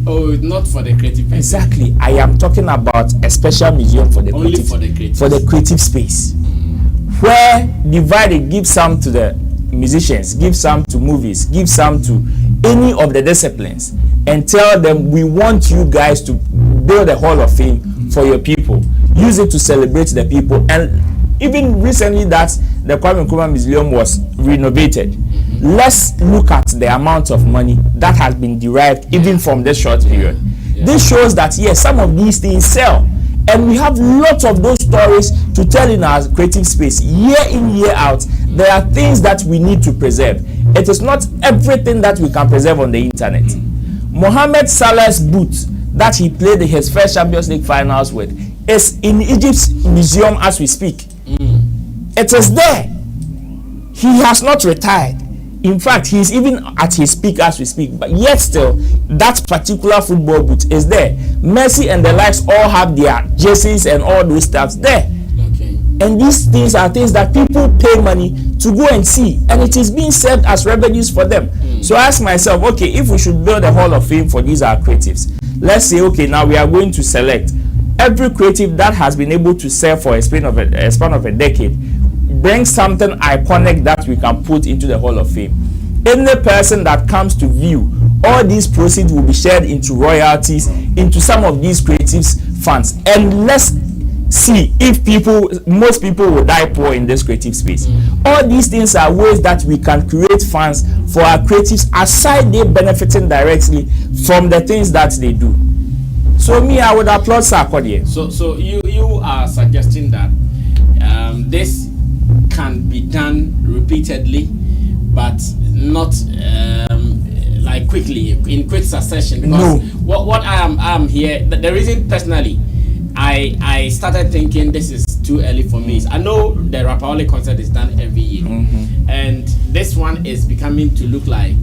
Oh, not for the creative space. Exactly. I am talking about a special museum for the only creative, for the creative space. Where divided, give some to the musicians, give some to movies, give some to any of the disciplines, and tell them we want you guys to build a hall of fame for your people. Use it to celebrate the people. And even recently that the Kwame Nkrumah Museum was renovated, let's look at the amount of money that has been derived even from this short period. This shows that yes, some of these things sell. And we have lots of those stories to tell in our creative space. Year in, year out, there are things that we need to preserve. It is not everything that we can preserve on the internet. Mohamed Salah's boot that he played his first Champions League finals with is in Egypt's museum as we speak. It is there. He has not retired. In fact, he's even at his peak as we speak, but yet still, that particular football boot is there. Messi and the likes all have their jerseys and all those stuffs there. And these things are things that people pay money to go and see, and it is being served as revenues for them. So I ask myself, okay, if we should build a hall of fame for these our creatives, let's say, okay, now we are going to select every creative that has been able to serve for a span of a decade, bring something iconic that we can put into the hall of fame. Any person that comes to view, all these proceeds will be shared into royalties, into some of these creatives funds, and let's see if most people will die poor in this creative space. All these things are ways that we can create funds for our creatives, aside they benefiting directly from the things that they do. So me, I would applaud Sarkodie. So you are suggesting that this can be done repeatedly, but not like quickly, in quick succession. Because what I'm here, the reason personally I started thinking this is too early for me. I know the Rapaholic concert is done every year, and this one is becoming to look like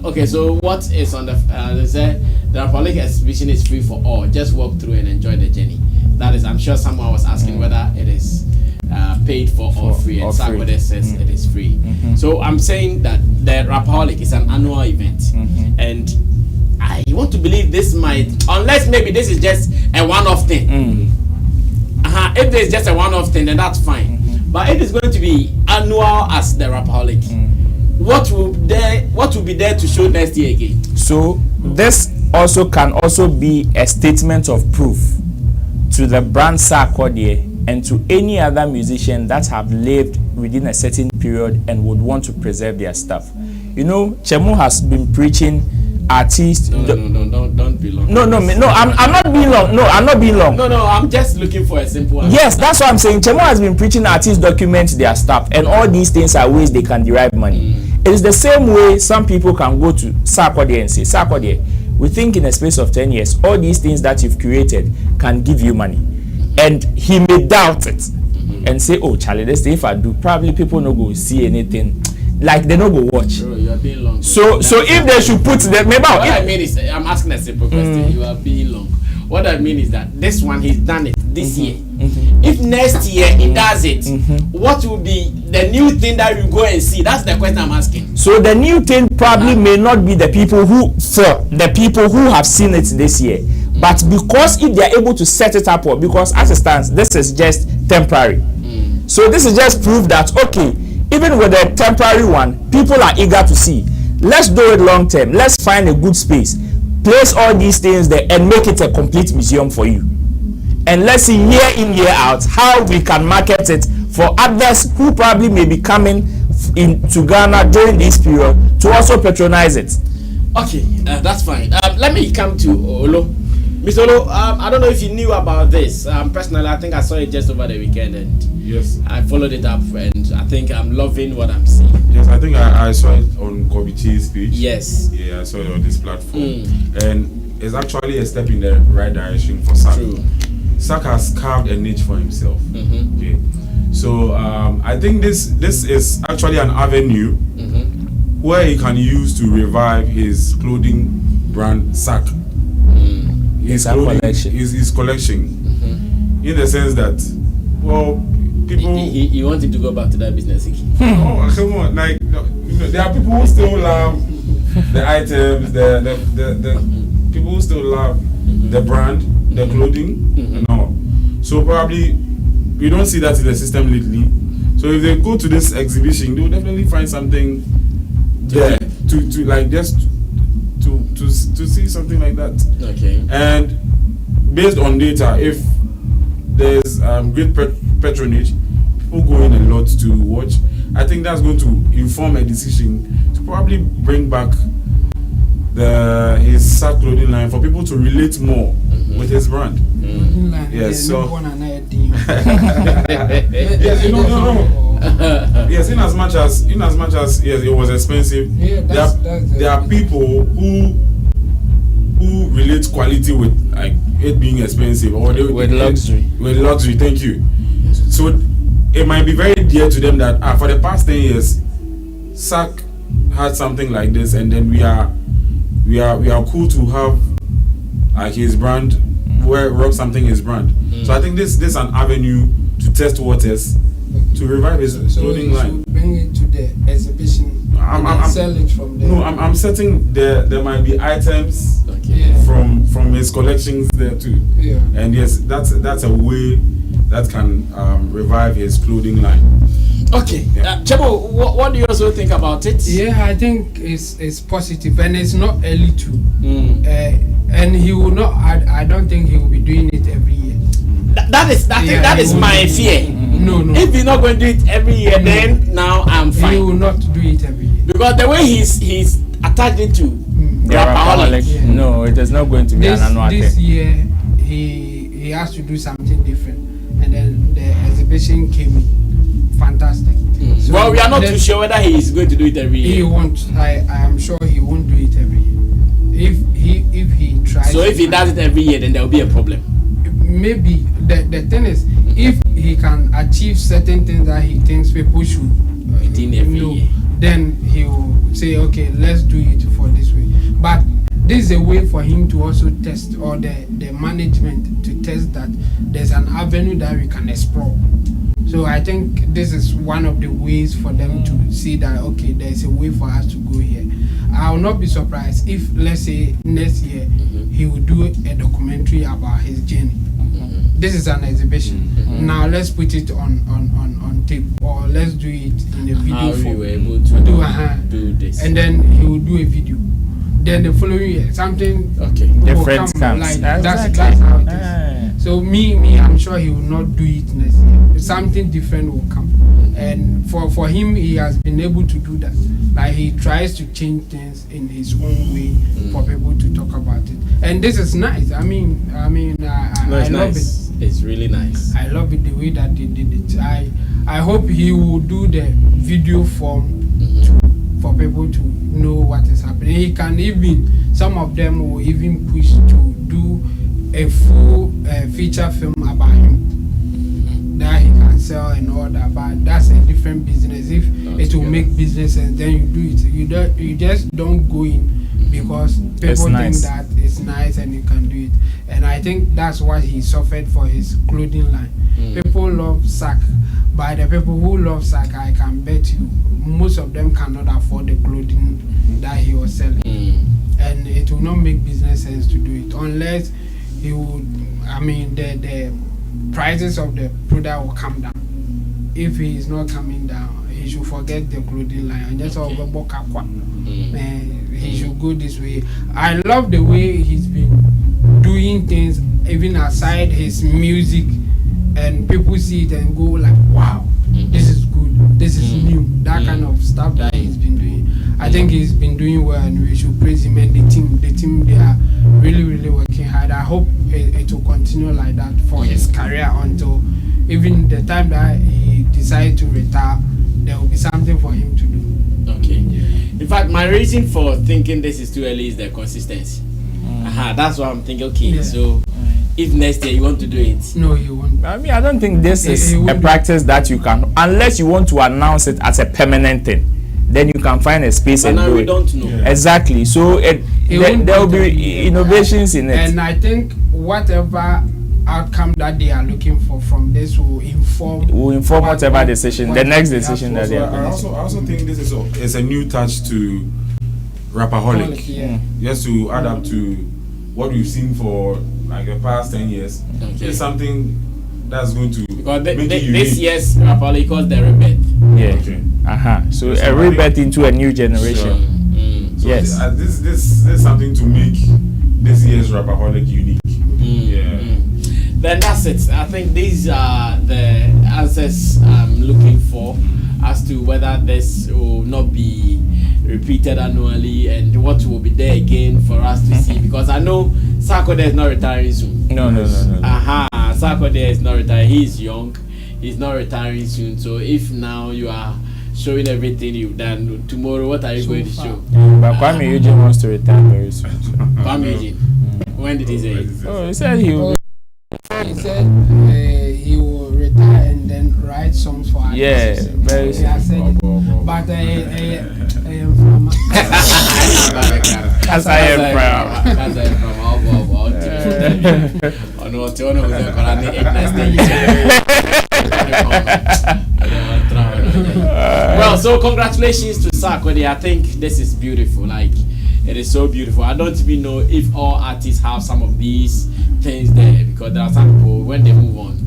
okay. So what is on the Rapaholic exhibition is free for all. Just walk through and enjoy the journey. That is, I'm sure someone was asking whether it is paid for or free, and Sarkodie says it is free. So I'm saying that the Rapaholic is an annual event, and I want to believe this might, unless maybe this is just a one-off thing. If there's just a one-off thing, then that's fine. But if it's going to be annual as the Rapaholic, what will be there to show next year again? So this also can also be a statement of proof to the brand Sarkodie and to any other musician that have lived within a certain period and would want to preserve their stuff. You know, Chemu has been preaching artists. No, don't be long. No, I'm not being long. No, I'm not being long. No, I'm just looking for a simple answer. Yes, that's what I'm saying. Chemu has been preaching artists document their stuff, and all these things are ways they can derive money. It is the same way some people can go to Sarkodie and say, Sarkodie, we think in a space of 10 years, all these things that you've created can give you money. And he may doubt it and say, oh, Charlie, this thing if I do, probably people no go see anything. Like they no go watch. Bro, you are being long. So if they should put the maybe what I mean is, I'm asking a simple question. You are being long. What I mean is that this one he's done it this year. If next year he does it, what will be the new thing that you go and see? That's the question I'm asking. So the new thing probably may not be the people who have seen it this year, but because if they are able to set it up, because as it stands, this is just temporary. So this is just proof that okay, even with a temporary one, people are eager to see. Let's do it long term. Let's find a good space, place all these things there, and make it a complete museum for you. And let's see year in, year out how we can market it for others who probably may be coming into Ghana during this period to also patronize it. Okay, that's fine. Let me come to Olo. Mr. Olo, I don't know if you knew about this. Personally, I think I saw it just over the weekend, and yes, I followed it up, and I think I'm loving what I'm seeing. Yes, I think I saw it on Kobe T's speech. Yes. Yeah, I saw it on this platform. And it's actually a step in the right direction for Sak. True. Sak has carved a niche for himself. Okay. So I think this is actually an avenue where he can use to revive his clothing brand Sak. His collection. His collection. In the sense that, well, people. You want him to go back to that business again? Oh, come on! Like, you know, there are people who still love the items, the people who still love the brand, the clothing, and all. So probably we don't see that in the system lately. So if they go to this exhibition, they will definitely find something there to like just to see something like that. Okay. And based on data, if there's great patronage, people go in a lot to watch. I think that's going to inform a decision to probably bring back his Sak clothing line for people to relate more with his brand. Yes, so yes, yes, in as much as yes, it was expensive. Yeah, there are people who relate quality with like it being expensive or with luxury. With luxury, thank you. So it might be very dear to them that for the past 10 years, Sak had something like this, and then we are cool to have like his brand where rock something his brand. So I think this is an avenue to test waters to revive his So clothing you line. should bring it to the exhibition and then sell it from there. No, I'm certain there might be items Yeah. from his collections there too. Yeah. And yes, that's a way that can revive his clothing line. Okay, Chebo, what do you also think about it? Yeah, I think it's positive and it's not early too. Mm. And he will not. I don't think he will be doing it every year. That is he my won't do fear. it. No. If he's not going to do it every year, No. then now I'm He fine. will not do it every year. Because the way he's attached it to The Rapaholic. Rapaholic. Yeah. No, it is not going to be an annual This thing. year he has to do something different, and then the exhibition came in. Fantastic. So Well, we are not then too sure whether he is going to do it every He year. won't. I am sure he won't do it every year. If he tries. So if he does it every year, then there will be a problem. Maybe the thing is, if he can achieve certain things that he thinks people should Within every year. then he will say, okay, let's do it for this way. But this is a way for him to also test, or the management to test that there's an avenue that we can explore. So I think this is one of the ways for them to see that, okay, there's a way for us to go here. I will not be surprised if, let's say, next year he will do a documentary about his journey. This is an exhibition. Now let's put it on tape, or let's do it in a video How you form. were able to Do this. And then he will do a video. Then the following year, something Okay. will Different come comes. like that's Exactly. how it is. Ah. So me, I'm sure he will not do it next year. Something different will come. And for him, he has been able to do that. Like he tries to change things in his own way for people to talk about it. And this is nice. I mean, I No, it's love nice. It's really nice. it. I love it the way that they did it. I hope he will do the video form for people to know what is happening. He can even, some of them will even push to do a full feature film about him that he can sell and all that. But that's a different business. If it will make business sense, then you do it. You just don't go in because people nice. think that it's nice and you can do it. And I think that's what he suffered for his clothing line. People love sack, but the people who love sack, I can bet you, most of them cannot afford the clothing that he was selling. And it will not make business sense to do it unless he would, the prices of the product will come down. If he is not coming down, he should forget the clothing line and just he should go this way. I love the way he's been doing things even aside his music, and people see it and go like, wow, this is good, this is new, that kind of stuff that he's been doing. I think he's been doing well, and we should praise him. And the team, they are really working hard. I hope it will continue like that for his career until even the time that he decides to retire. There will be something for him to do. Okay. In fact, my reason for thinking this is too early is the consistency. That's why I'm thinking, okay, Yeah. so if next year you want to do it, No, he won't. I mean, I don't think this is He a won't do practice that you can, unless you want to announce it as a permanent thing, then you can find a space but and now do we it. don't know. Yeah. Exactly. So He won't there will do be it. innovations in it. And I think whatever outcome that they are looking for from this will inform. We'll inform whatever what- decision, what the next they have decision to that they I are going to also think this is a new touch to Rapaholic. Yeah. Just to add up to what we've seen for like the past 10 years. Okay. It's something that's going to Because make it this unique. year's Rapaholic calls the rebirth. Yeah. Okay. So So a I rebirth into a new generation. So Yes. this is something to make this year's Rapaholic unique. Yeah. Then that's it. I think these are the answers I'm looking for as to whether this will not be repeated annually and what will be there again for us to see. Because I know Sarkodie is not retiring soon. No. Sarkodie is not retiring. He's young. He's not retiring soon. So if now you are showing everything you've done, tomorrow what are you going to show? But Kwame Eugene wants to retire very soon. So. Kwame Eugene. When did he say it? Oh, he said he will. He said he will retire and then write songs for us. Yeah, very He has said it. But from As I am proud. Oh no, Well, so congratulations to Sarkodie. I think this is beautiful. Like, it is so beautiful. I don't even know if all artists have some of these things there, because there are some people, when they move on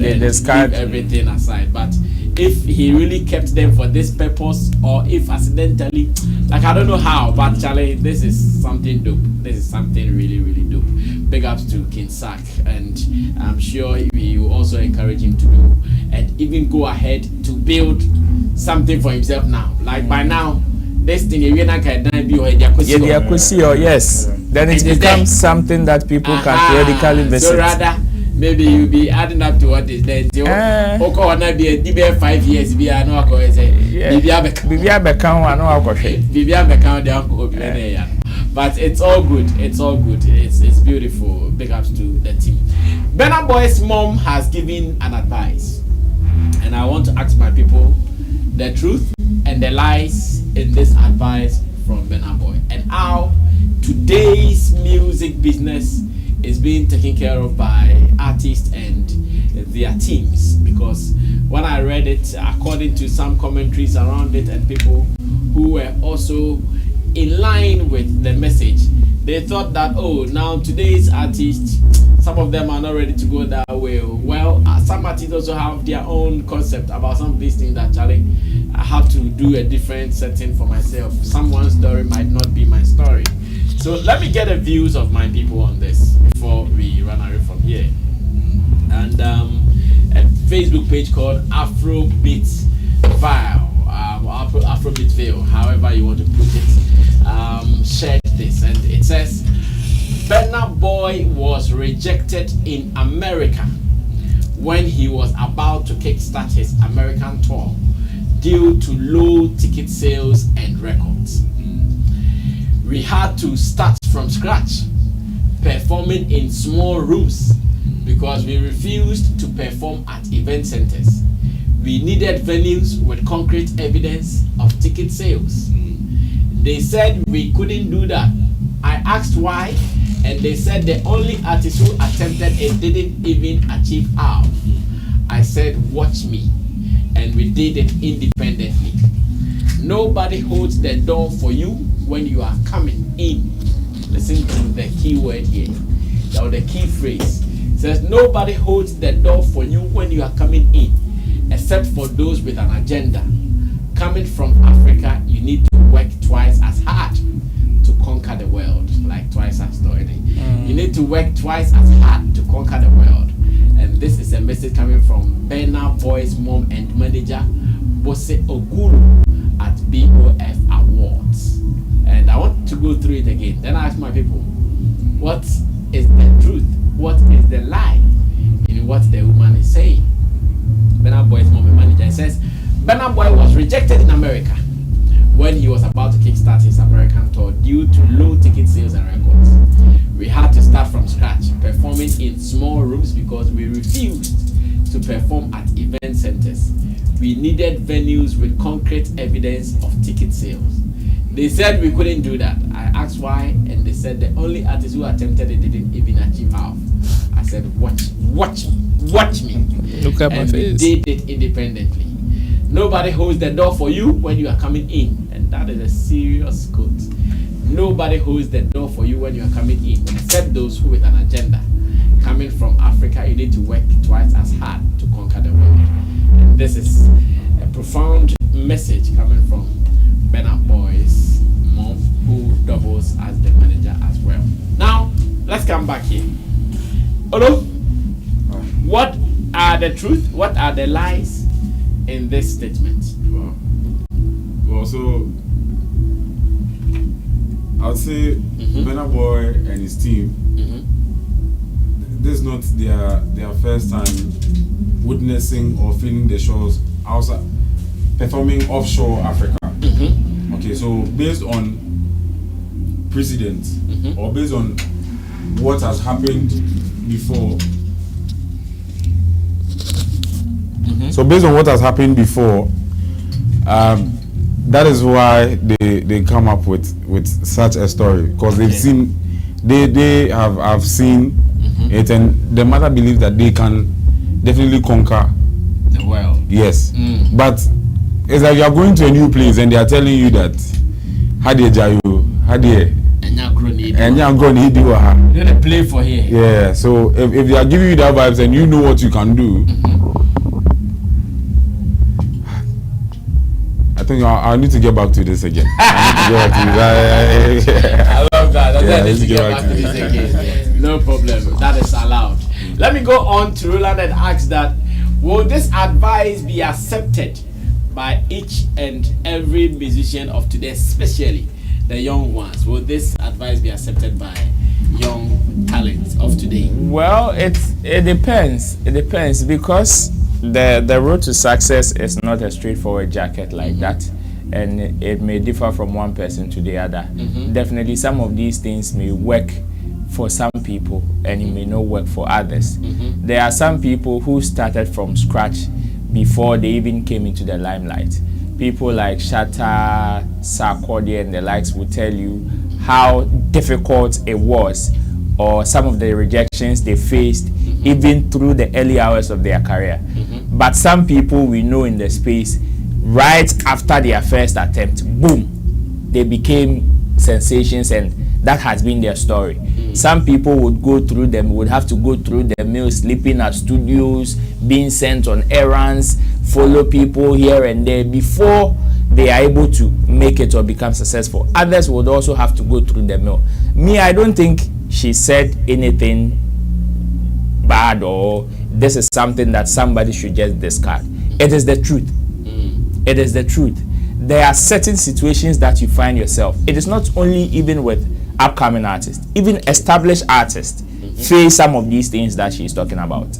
and leave everything aside. But if he really kept them for this purpose, or if accidentally, like, I don't know how, but Charlie, this is something dope. This is something really, really dope. Big ups to King Sack, and I'm sure we will also encourage him to do and even go ahead to build something for himself now. Like, by now, this thing, yes, then it becomes something that people can periodically visit. So rather, maybe you'll be adding up to what is there. Okay, be a 5 years, be a no but it's all good. It's all good. It's beautiful. Big ups to the team. Burna Boy's mom has given an advice, and I want to ask my people the truth and the lies in this advice from Burna Boy, and how today's music business is being taken care of by artists and their teams. Because when I read it, according to some commentaries around it and people who were also in line with the message, they thought that, oh, now today's artists, some of them are not ready to go that way. Well, some artists also have their own concept about some of these things that, Charlie, I have to do a different setting for myself. Someone's story might not be my story. So let me get the views of my people on this before we run away from here. And a Facebook page called Afrobeat Vile, Afrobeat Vale, however you want to put it, shared this, and it says, Burna Boy was rejected in America when he was about to kickstart his American tour due to low ticket sales and records. We had to start from scratch, performing in small rooms because we refused to perform at event centers. We needed venues with concrete evidence of ticket sales. They said we couldn't do that. I asked why, and they said the only artist who attempted it didn't even achieve how. I said, watch me, and we did it independently. Nobody holds the door for you when you are coming in. Listen to the key word here, or the key phrase. It says, nobody holds the door for you when you are coming in, except for those with an agenda. Coming from Africa, you need to work twice as hard to conquer the world. Like twice as hard. You need to work twice as hard to conquer the world. And this is a message coming from Burna Boy's mom and manager, Bose Oguru, at BOF Awards. And I want to go through it again. Then I ask my people, what is the truth? What is the lie in what the woman is saying? Burna Boy's mom and manager says, Burna Boy was rejected in America when he was about to kickstart his American tour due to low ticket sales and records. We had to start from scratch, performing in small rooms because we refused to perform at event centers. We needed venues with concrete evidence of ticket sales. They said we couldn't do that. I asked why, and they said the only artist who attempted it didn't even achieve half. I said, watch me. Look at my face. They did it independently. Nobody holds the door for you when you are coming in. And that is a serious quote. Nobody holds the door for you when you are coming in, except those who with an agenda. Coming from Africa, you need to work twice as hard to conquer the world. And this is a profound message coming from Burna Boy's mom, who doubles as the manager as well. Now, let's come back here. Olo, what are the truth? What are the lies in this statement? Well, so I would say Burna Boy and his team, this is not their first time witnessing or feeling the shows outside, performing offshore Africa. Okay, so based on precedent or based on what has happened before. So based on what has happened before, that is why they come up with such a story, because they've seen, they have seen it, and the mother believes that they can definitely conquer the world. Yes, but it's like you are going to a new place and they are telling you that Hadie Jayo, Hadie, and you're going to do You're gonna play for here. Yeah, so if they are giving you that vibes and you know what you can do, I think I need to get back to this again. I love that. Yeah, I need to get back to this again. No problem. That is allowed. Let me go on to Roland and ask that: will this advice be accepted by each and every musician of today, especially the young ones? Will this advice be accepted by young talents of today? Well, it depends. It depends because the road to success is not a straightforward jacket like that, and it may differ from one person to the other. Definitely, some of these things may work for some people and it may not work for others. There are some people who started from scratch before they even came into the limelight. People like Shatta, Sarkodie and the likes will tell you how difficult it was, or some of the rejections they faced even through the early hours of their career. But some people we know in the space, right after their first attempt, boom, they became sensations, and that has been their story. Some people would have to go through the mill, sleeping at studios, being sent on errands, follow people here and there before they are able to make it or become successful. Others would also have to go through the mill. Me, I don't think she said anything bad or this is something that somebody should just discard. It is the truth. It is the truth. There are certain situations that you find yourself. It is not only even with upcoming artists, even established artists face some of these things that she's talking about.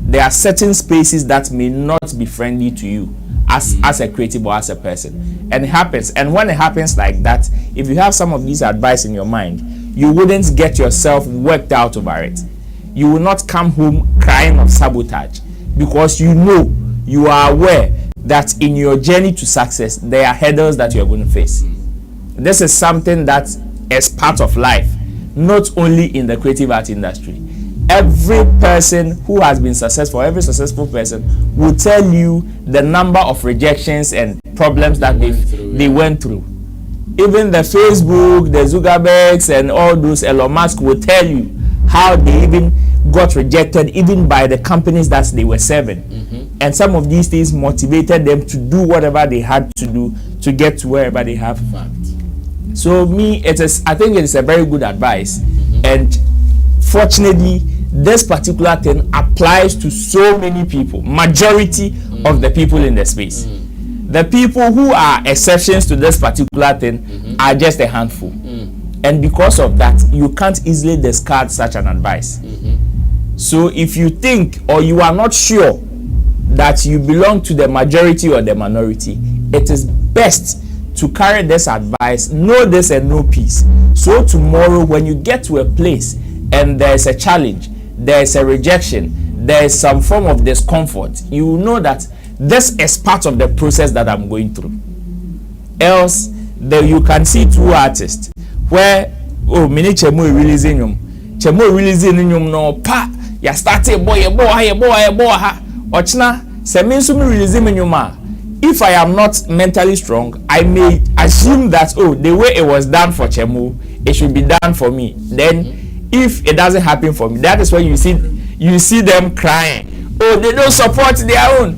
There are certain spaces that may not be friendly to you as a creative or as a person, and it happens. And when it happens like that, if you have some of these advice in your mind, you wouldn't get yourself worked out over it. You will not come home crying of sabotage, because you know, you are aware that in your journey to success there are hurdles that you are going to face. This is something that is part of life, not only in the creative art industry. Every person who has been successful, every successful person will tell you the number of rejections and problems that they went through. Even the Facebook, the Zuckerbergs and all those, Elon Musk will tell you how they even got rejected even by the companies that they were serving. And some of these things motivated them to do whatever they had to do to get to wherever they have. So I think it is a very good advice. And fortunately, this particular thing applies to so many people, majority of the people in the space. The people who are exceptions to this particular thing are just a handful. And because of that, you can't easily discard such an advice. So if you think or you are not sure that you belong to the majority or the minority, it is best to carry this advice, know this and know peace. So tomorrow when you get to a place and there's a challenge, there's a rejection, there's some form of discomfort, you know that this is part of the process that I'm going through. Else, you can see two artists where mini chemo releasing no pa ya started boy ha ochna se me so me releasing nyuma. If I am not mentally strong, I may assume that the way it was done for Chemo, it should be done for me. Then if it doesn't happen for me, that is when you see them crying. They don't support their own.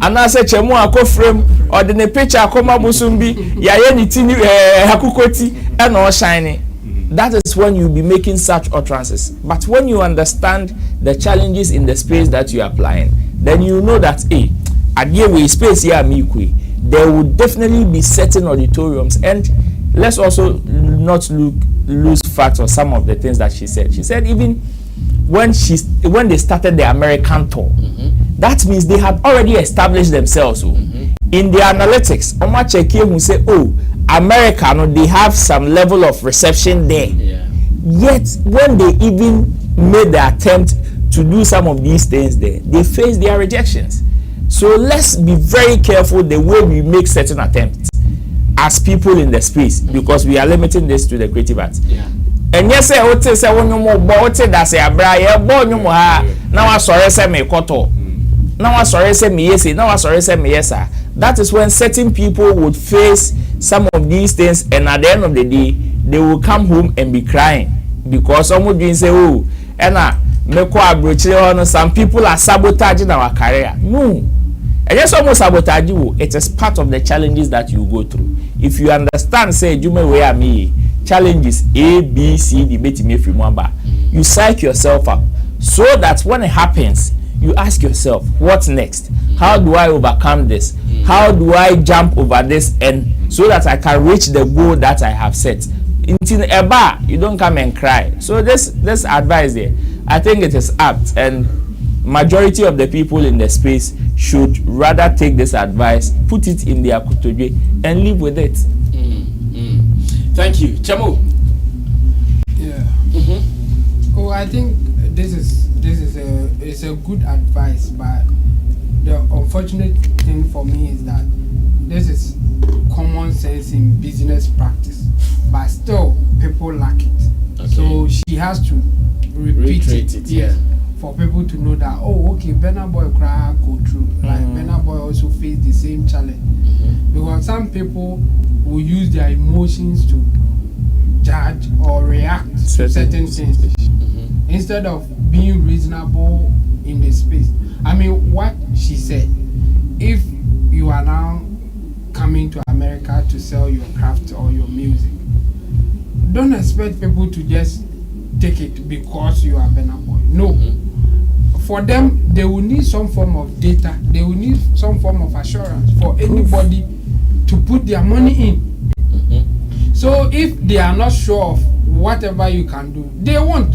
And I say Chemo ako frame or the picture akoma musumbi ya ye ni tini hakukoti and all shiny. That is when you'll be making such utterances. But when you understand the challenges in the space that you are applying, then you know that space here there will definitely be certain auditoriums. And let's also not lose facts on some of the things that she said. She said even when they started the American tour, that means they had already established themselves. In the analytics, who say, America, they have some level of reception there. Yet when they even made the attempt to do some of these things there, they faced their rejections. So let's be very careful the way we make certain attempts as people in the space, because we are limiting this to the creative arts. And yes, I would say when you more bought that say a bra, born you more. Now I sorry say me koto. Now I sorry say me yes, now I sorry say me yes. That is when certain people would face some of these things, and at the end of the day, they will come home and be crying because some would say, oh, and some people are sabotaging our career. No. And yes, almost sabotage you. It is part of the challenges that you go through. If you understand, say, you may wear me challenges A, B, C, D, B, T, from one. You psych yourself up so that when it happens, you ask yourself, what's next? How do I overcome this? How do I jump over this, and so that I can reach the goal that I have set? In a bar, you don't come and cry. So this advice there, I think it is apt, and majority of the people in the space should rather take this advice, put it in their kutodwe, and live with it. Thank you, Chamo. Yeah. Oh, I think this is a good advice, but the unfortunate thing for me is that this is common sense in business practice, but still people lack it. Okay. So she has to repeat it. Yeah. For people to know that, oh, okay, Burna Boy cry go through. Like Burna Boy also face the same challenge. Because some people will use their emotions to judge or react to certain things instead of being reasonable in the space. I mean, what she said, if you are now coming to America to sell your craft or your music, don't expect people to just take it because you are Burna Boy. No. For them, they will need some form of data. They will need some form of assurance for anybody to put their money in. So if they are not sure of whatever you can do, they won't.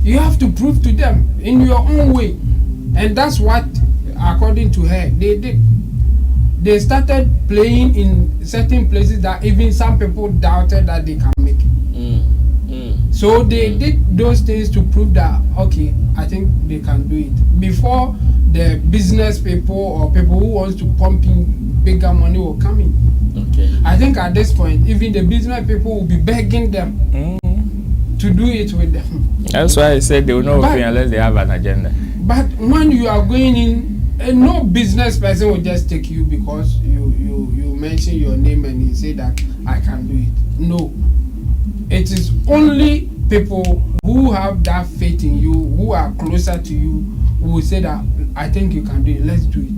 You have to prove to them in your own way. And that's what, according to her, they did. They started playing in certain places that even some people doubted that they can make it. So they did those things to prove that, okay, I think they can do it. Before the business people or people who wants to pump in bigger money will come in. Okay. I think at this point, even the business people will be begging them to do it with them. That's why I said they will not open unless they have an agenda. But when you are going in, no business person will just take you because you mention your name and you say that I can do it. No. It is only people who have that faith in you, who are closer to you, who will say that I think you can do it, let's do it.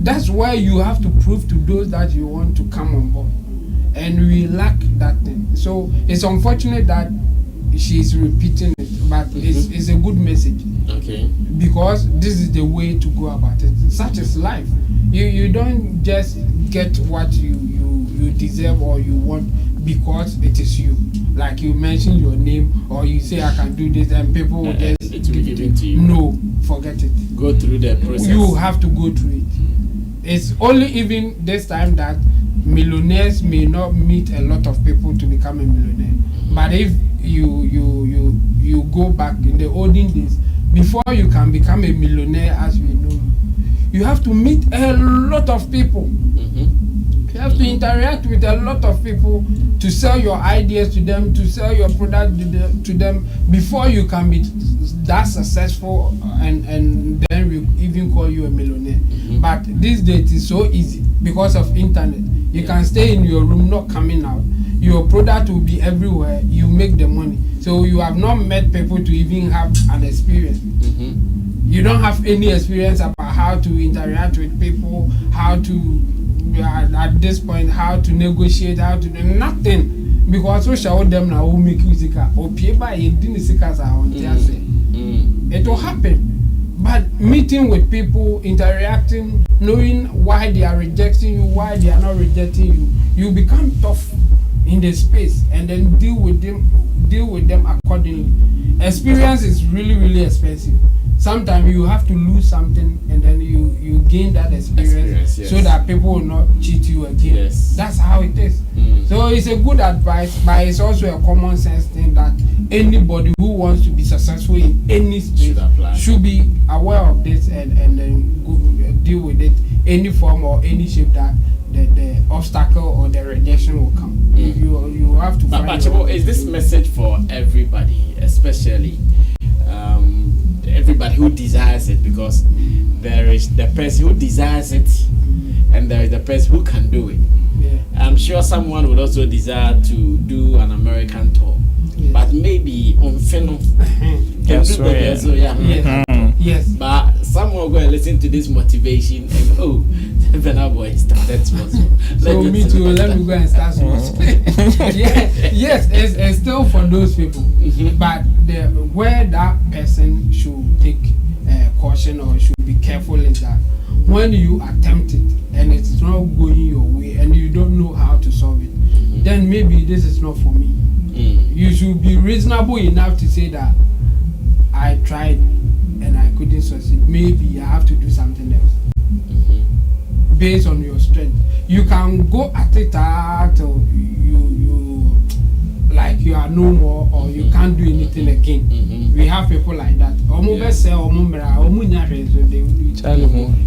That's why you have to prove to those that you want to come on board. And we lack that thing. So it's unfortunate that she's repeating it, but it's a good message. Okay. Because this is the way to go about it. Such is life. You don't just get what you deserve or you want because it is you. Like you mention your name or you say I can do this and people will just it will be given to you. No, forget it. Go through the process. You have to go through it. It's only even this time that millionaires may not meet a lot of people to become a millionaire. But if you go back in the olden days, before you can become a millionaire as we know, you have to meet a lot of people. You have to interact with a lot of people to sell your ideas to them, to sell your product to them before you can be that successful and then we even call you a millionaire. But these days it's so easy because of internet. You can stay in your room, not coming out. Your product will be everywhere. You make the money. So you have not met people to even have an experience. You don't have any experience about how to interact with people, how to at this point how to negotiate, how to do nothing, because we show them now who make music or people it will happen. But meeting with people, interacting, knowing why they are rejecting you, why they are not rejecting you, you become tough in the space and then deal with them accordingly. Experience is really expensive. Sometimes you have to lose something and then you gain that experience yes. So that people will not cheat you again. Yes. That's how it is. So it's a good advice, but it's also a common sense thing that anybody who wants to be successful in any space should be aware of this and then deal with it any form or any shape that the obstacle or the rejection will come. You have to find. But is this message for everybody, especially everybody who desires it? Because there is the person who desires it, and there is the person who can do it. Yeah. I'm sure someone would also desire to do an American tour, but maybe on film can do the so Yes. But someone will go and listen to this motivation and Burna Boy started small. So me too. Let me go and start small. Yes, it's still for those people. But where that person should take caution or should be careful is that when you attempt it and it's not going your way and you don't know how to solve it, then maybe this is not for me. You should be reasonable enough to say that I tried and I couldn't succeed. Maybe I have to do something else. Based on your strength, you can go at it till you like you are no more or you can't do anything again. We have people like that.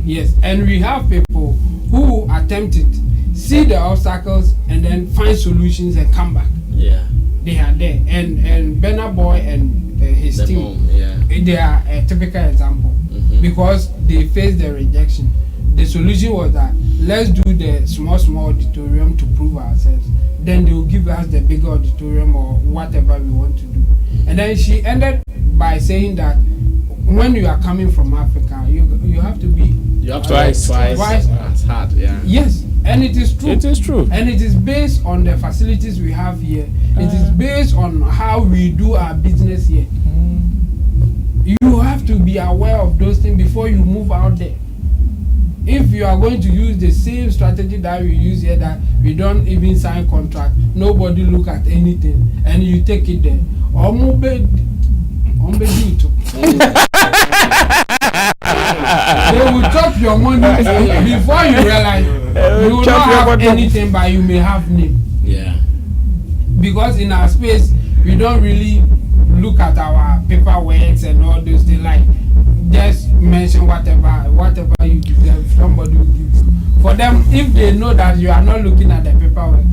Yes, and we have people who attempt it, see the obstacles, and then find solutions and come back. Yeah, they are there, and Burna Boy and his team, they are a typical example because they faced the rejection. The solution was that let's do the small auditorium to prove ourselves. Then they will give us the bigger auditorium or whatever we want to do. And then she ended by saying that when you are coming from Africa, you have to be twice as hard. Yeah. Yes, and it is true. It is true. And it is based on the facilities we have here. It is based on how we do our business here. You have to be aware of those things before you move out there. If you are going to use the same strategy that we use here, that we don't even sign contract, nobody look at anything, and you take it there, they will chop your money before you realize you will not have anything, but you may have name. Yeah. Because in our space, we don't really look at our paperwork and all those things. Like, just mention whatever you deserve, somebody will give you. For them, if they know that you are not looking at the paperwork,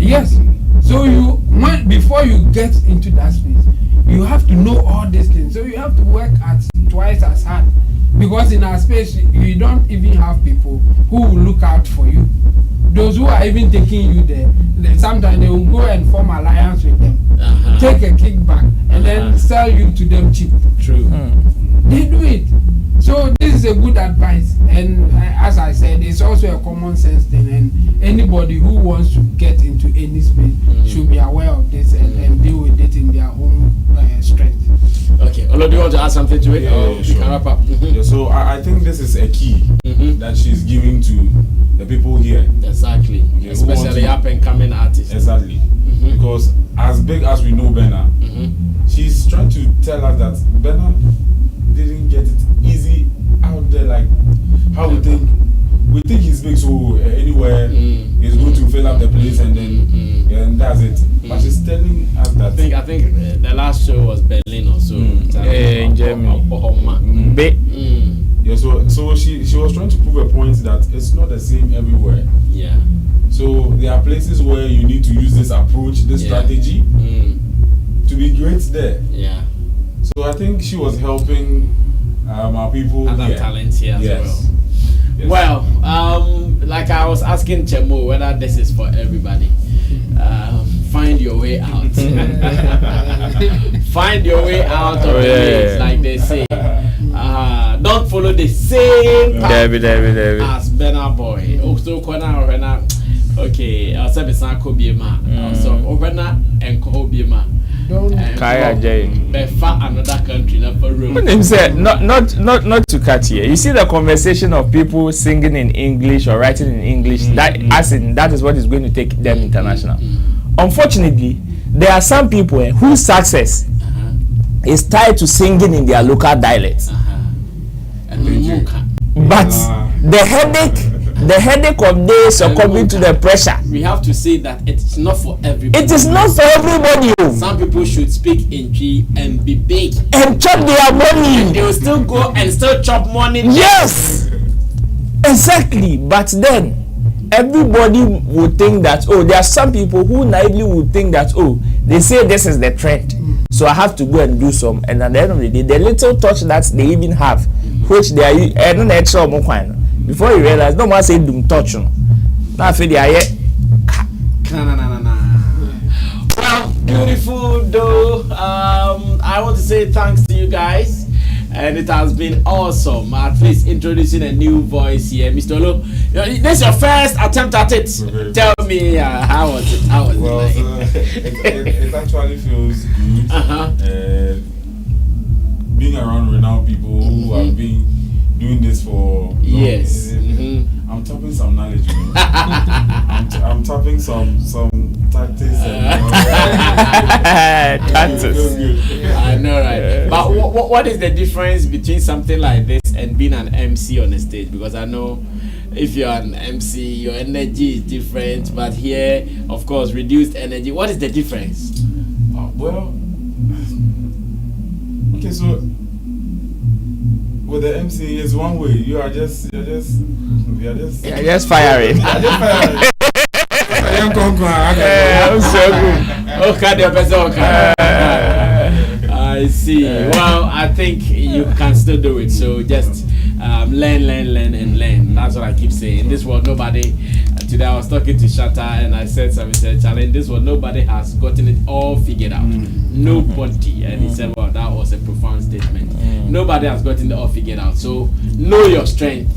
yes. So before you get into that space, you have to know all these things. So you have to work at twice as hard. Because in our space, you don't even have people who will look out for you. Those who are even taking you there, sometimes they will go and form alliance with them, take a kickback, and then sell you to them cheap. True. They do it. So this is a good advice, and as I said, it's also a common sense thing. And anybody who wants to get into any space should be aware of this and deal with it in their own strength. Okay, Olo, do you want to add something to it? Yeah, We can wrap up. So I think this is a key that she's giving to the people here. Exactly. Okay, Especially up and coming artists. Exactly. Because as big as we know Burna, she's trying to tell us that Burna didn't get it easy out there like how we think he's big, so anywhere he's going to fill up the place and then and that's it. But she's telling us that I think the last show was Berlin or so. In Germany. Yeah, so she was trying to prove a point that it's not the same everywhere. Yeah. So there are places where you need to use this approach, this strategy to be great there. Yeah. So I think she was helping our people. Other talents here as well. Yes. Well, like I was asking Chemo whether this is for everybody. Find your way out. Find your way out of the maze, like they say. Don't follow the same path as Burna Boy. Also, okay, also Sarkodie also Burna and Kobiema. Kaya Jay. Another country, not for room. Not to cut here. You see the conversation of people singing in English or writing in English. That is what is going to take them international. Unfortunately, there are some people whose success is tied to singing in their local dialects. But the headache of this succumbing to the pressure. We have to say that it's not for everybody. It is not for everybody. Some people should speak in G and be big and chop their money. And they will still go and still chop money. Yes. Exactly, but then everybody would think that, oh, there are some people who naively would think that, oh, they say this is the trend, so I have to go and do some, and at the end of the day, the little touch that they even have, which they are, and extra before you realize, no one say doom touch. Now I feel they are Well, beautiful though. I want to say thanks to you guys. And it has been awesome. At least introducing a new voice here, Mr. Olo. This is your first attempt at it. Okay. Tell me how was it? How was Well, it like? it actually feels good. Being around renowned people who have been doing this for long. Yes. I'm tapping some knowledge. I'm tapping some tactics. Tactics. It feels good. I know, right? But what is the difference between something like this and being an MC on a stage? Because I know if you're an MC, your energy is different. But here, of course, reduced energy. What is the difference? Well, okay, so with the MC, it's one way. You're just firing. I'm so good. Okay, the person. I see. Well, I think you can still do it. So just learn, and learn. That's what I keep saying. In this world, nobody. Today I was talking to Shatta and I said something. Challenge. This world, nobody has gotten it all figured out. Nobody. And he said, "Well, that was a profound statement. Nobody has gotten it all figured out. So know your strength.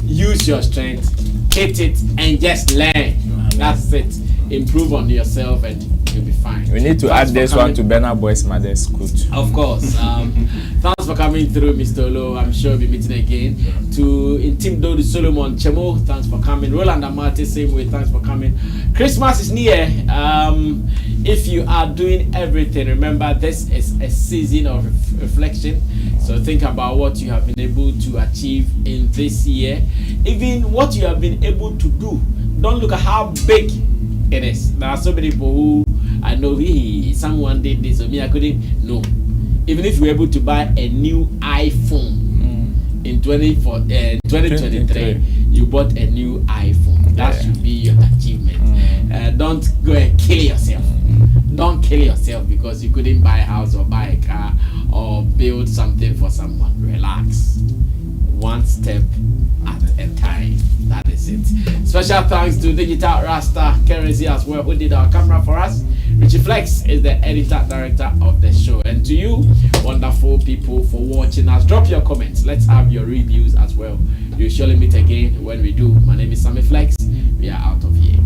Use your strength. Hit it and just learn. That's it. Improve on yourself and you'll be fine." We need to add this one to Burna Boy's mother's coat. Of course. Thanks for coming through, Mr. Olo. I'm sure we'll be meeting again. To Intim Dodi Solomon Chemo, thanks for coming. Roland Amate, same way, thanks for coming. Christmas is near. If you are doing everything, remember this is a season of reflection. So think about what you have been able to achieve in this year. Even what you have been able to do. Don't look at how big it is. There are so many people who I know, someone did this, or me, I couldn't. No. Even if you were able to buy a new iPhone in 2023, you bought a new iPhone. That should be your achievement. Don't go and kill yourself. Don't kill yourself because you couldn't buy a house or buy a car or build something for someone. Relax. One step at a time. That is it. Special thanks to Digital Rasta Currency as well, who did our camera for us. Richie Flex is the editor director of the show. And to you, wonderful people, for watching us. Drop your comments. Let's have your reviews as well. You'll surely meet again when we do. My name is Sammy Flex. We are out of here.